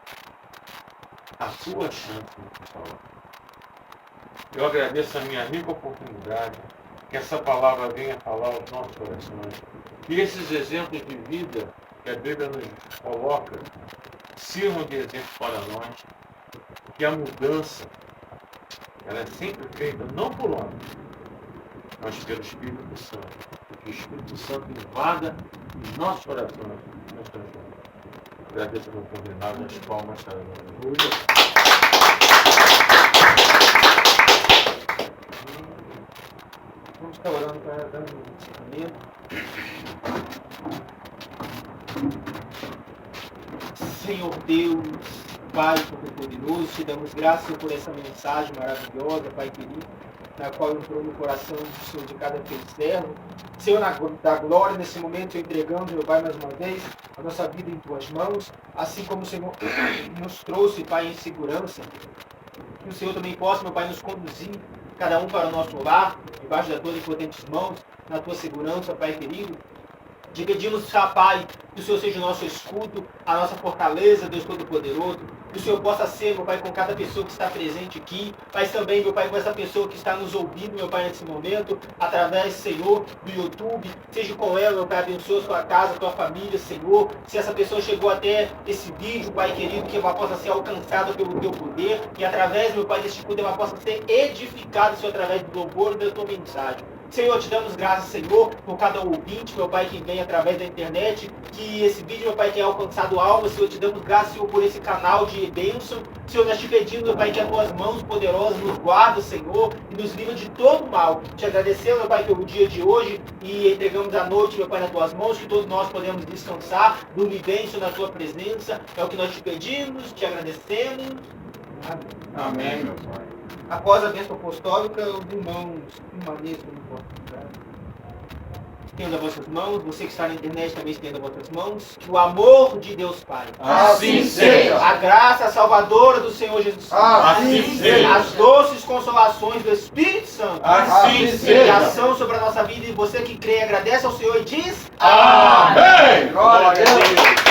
a tua chance de falar. Eu agradeço a minha rica oportunidade, que essa palavra venha falar aos nossos corações. Que esses exemplos de vida que a Bíblia nos coloca sirvam de exemplo para nós. Que a mudança, ela é sempre feita não por homem, mas pelo Espírito Santo. Que o Espírito Santo invada os nossos corações. Agradeço a oportunidade, as palmas para Vamos estar orando para dar um ensinamento. Senhor Deus, Pai Todo-Poderoso, te damos graças por essa mensagem maravilhosa, Pai querido, na qual entrou no coração do Senhor de cada servo. Senhor, da glória, nesse momento, entregando, meu Pai, mais uma vez, a nossa vida em Tuas mãos, assim como o Senhor nos trouxe, Pai, em segurança. Que o Senhor também possa, meu Pai, nos conduzir, cada um para o nosso lar, debaixo das Tuas potentes mãos, na Tua segurança, Pai querido. Te pedimos, Pai, que o Senhor seja o nosso escudo, a nossa fortaleza, Deus Todo-Poderoso. Que o Senhor possa ser, meu Pai, com cada pessoa que está presente aqui, mas também, meu Pai, com essa pessoa que está nos ouvindo, meu Pai, nesse momento, através, Senhor, do YouTube. Seja com ela, meu Pai, abençoa a sua casa, a tua família, Senhor. Se essa pessoa chegou até esse vídeo, Pai querido, que ela possa ser alcançada pelo Teu poder e através, meu Pai, deste poder, ela possa ser edificada, Senhor, através do louvor da Tua mensagem. Senhor, te damos graças, Senhor, por cada ouvinte, meu Pai, que vem através da internet, que esse vídeo, meu Pai, tenha alcançado algo. Senhor, te damos graças, Senhor, por esse canal de bênção. Senhor, nós te pedimos, meu Pai, que as tuas mãos poderosas nos guardem, Senhor, e nos livre de todo mal. Te agradecemos, meu Pai, pelo dia de hoje e entregamos a noite, meu Pai, nas tuas mãos, que todos nós podemos descansar, dormir bem, Senhor, na tua presença. É o que nós te pedimos, te agradecemos. Amém. Amém, meu Pai. Após a bênção apostólica, os irmãos permaneçam no vosso lugar. estenda vossas mãos. Você que está na internet também estenda vossas mãos. Que o amor de Deus Pai, Assim seja. a graça salvadora do Senhor Jesus Cristo, Assim seja. as doces consolações do Espírito Santo, Assim e seja. ação sobre a nossa vida. E você que crê, agradece ao Senhor e diz: Amém. Glória a Deus.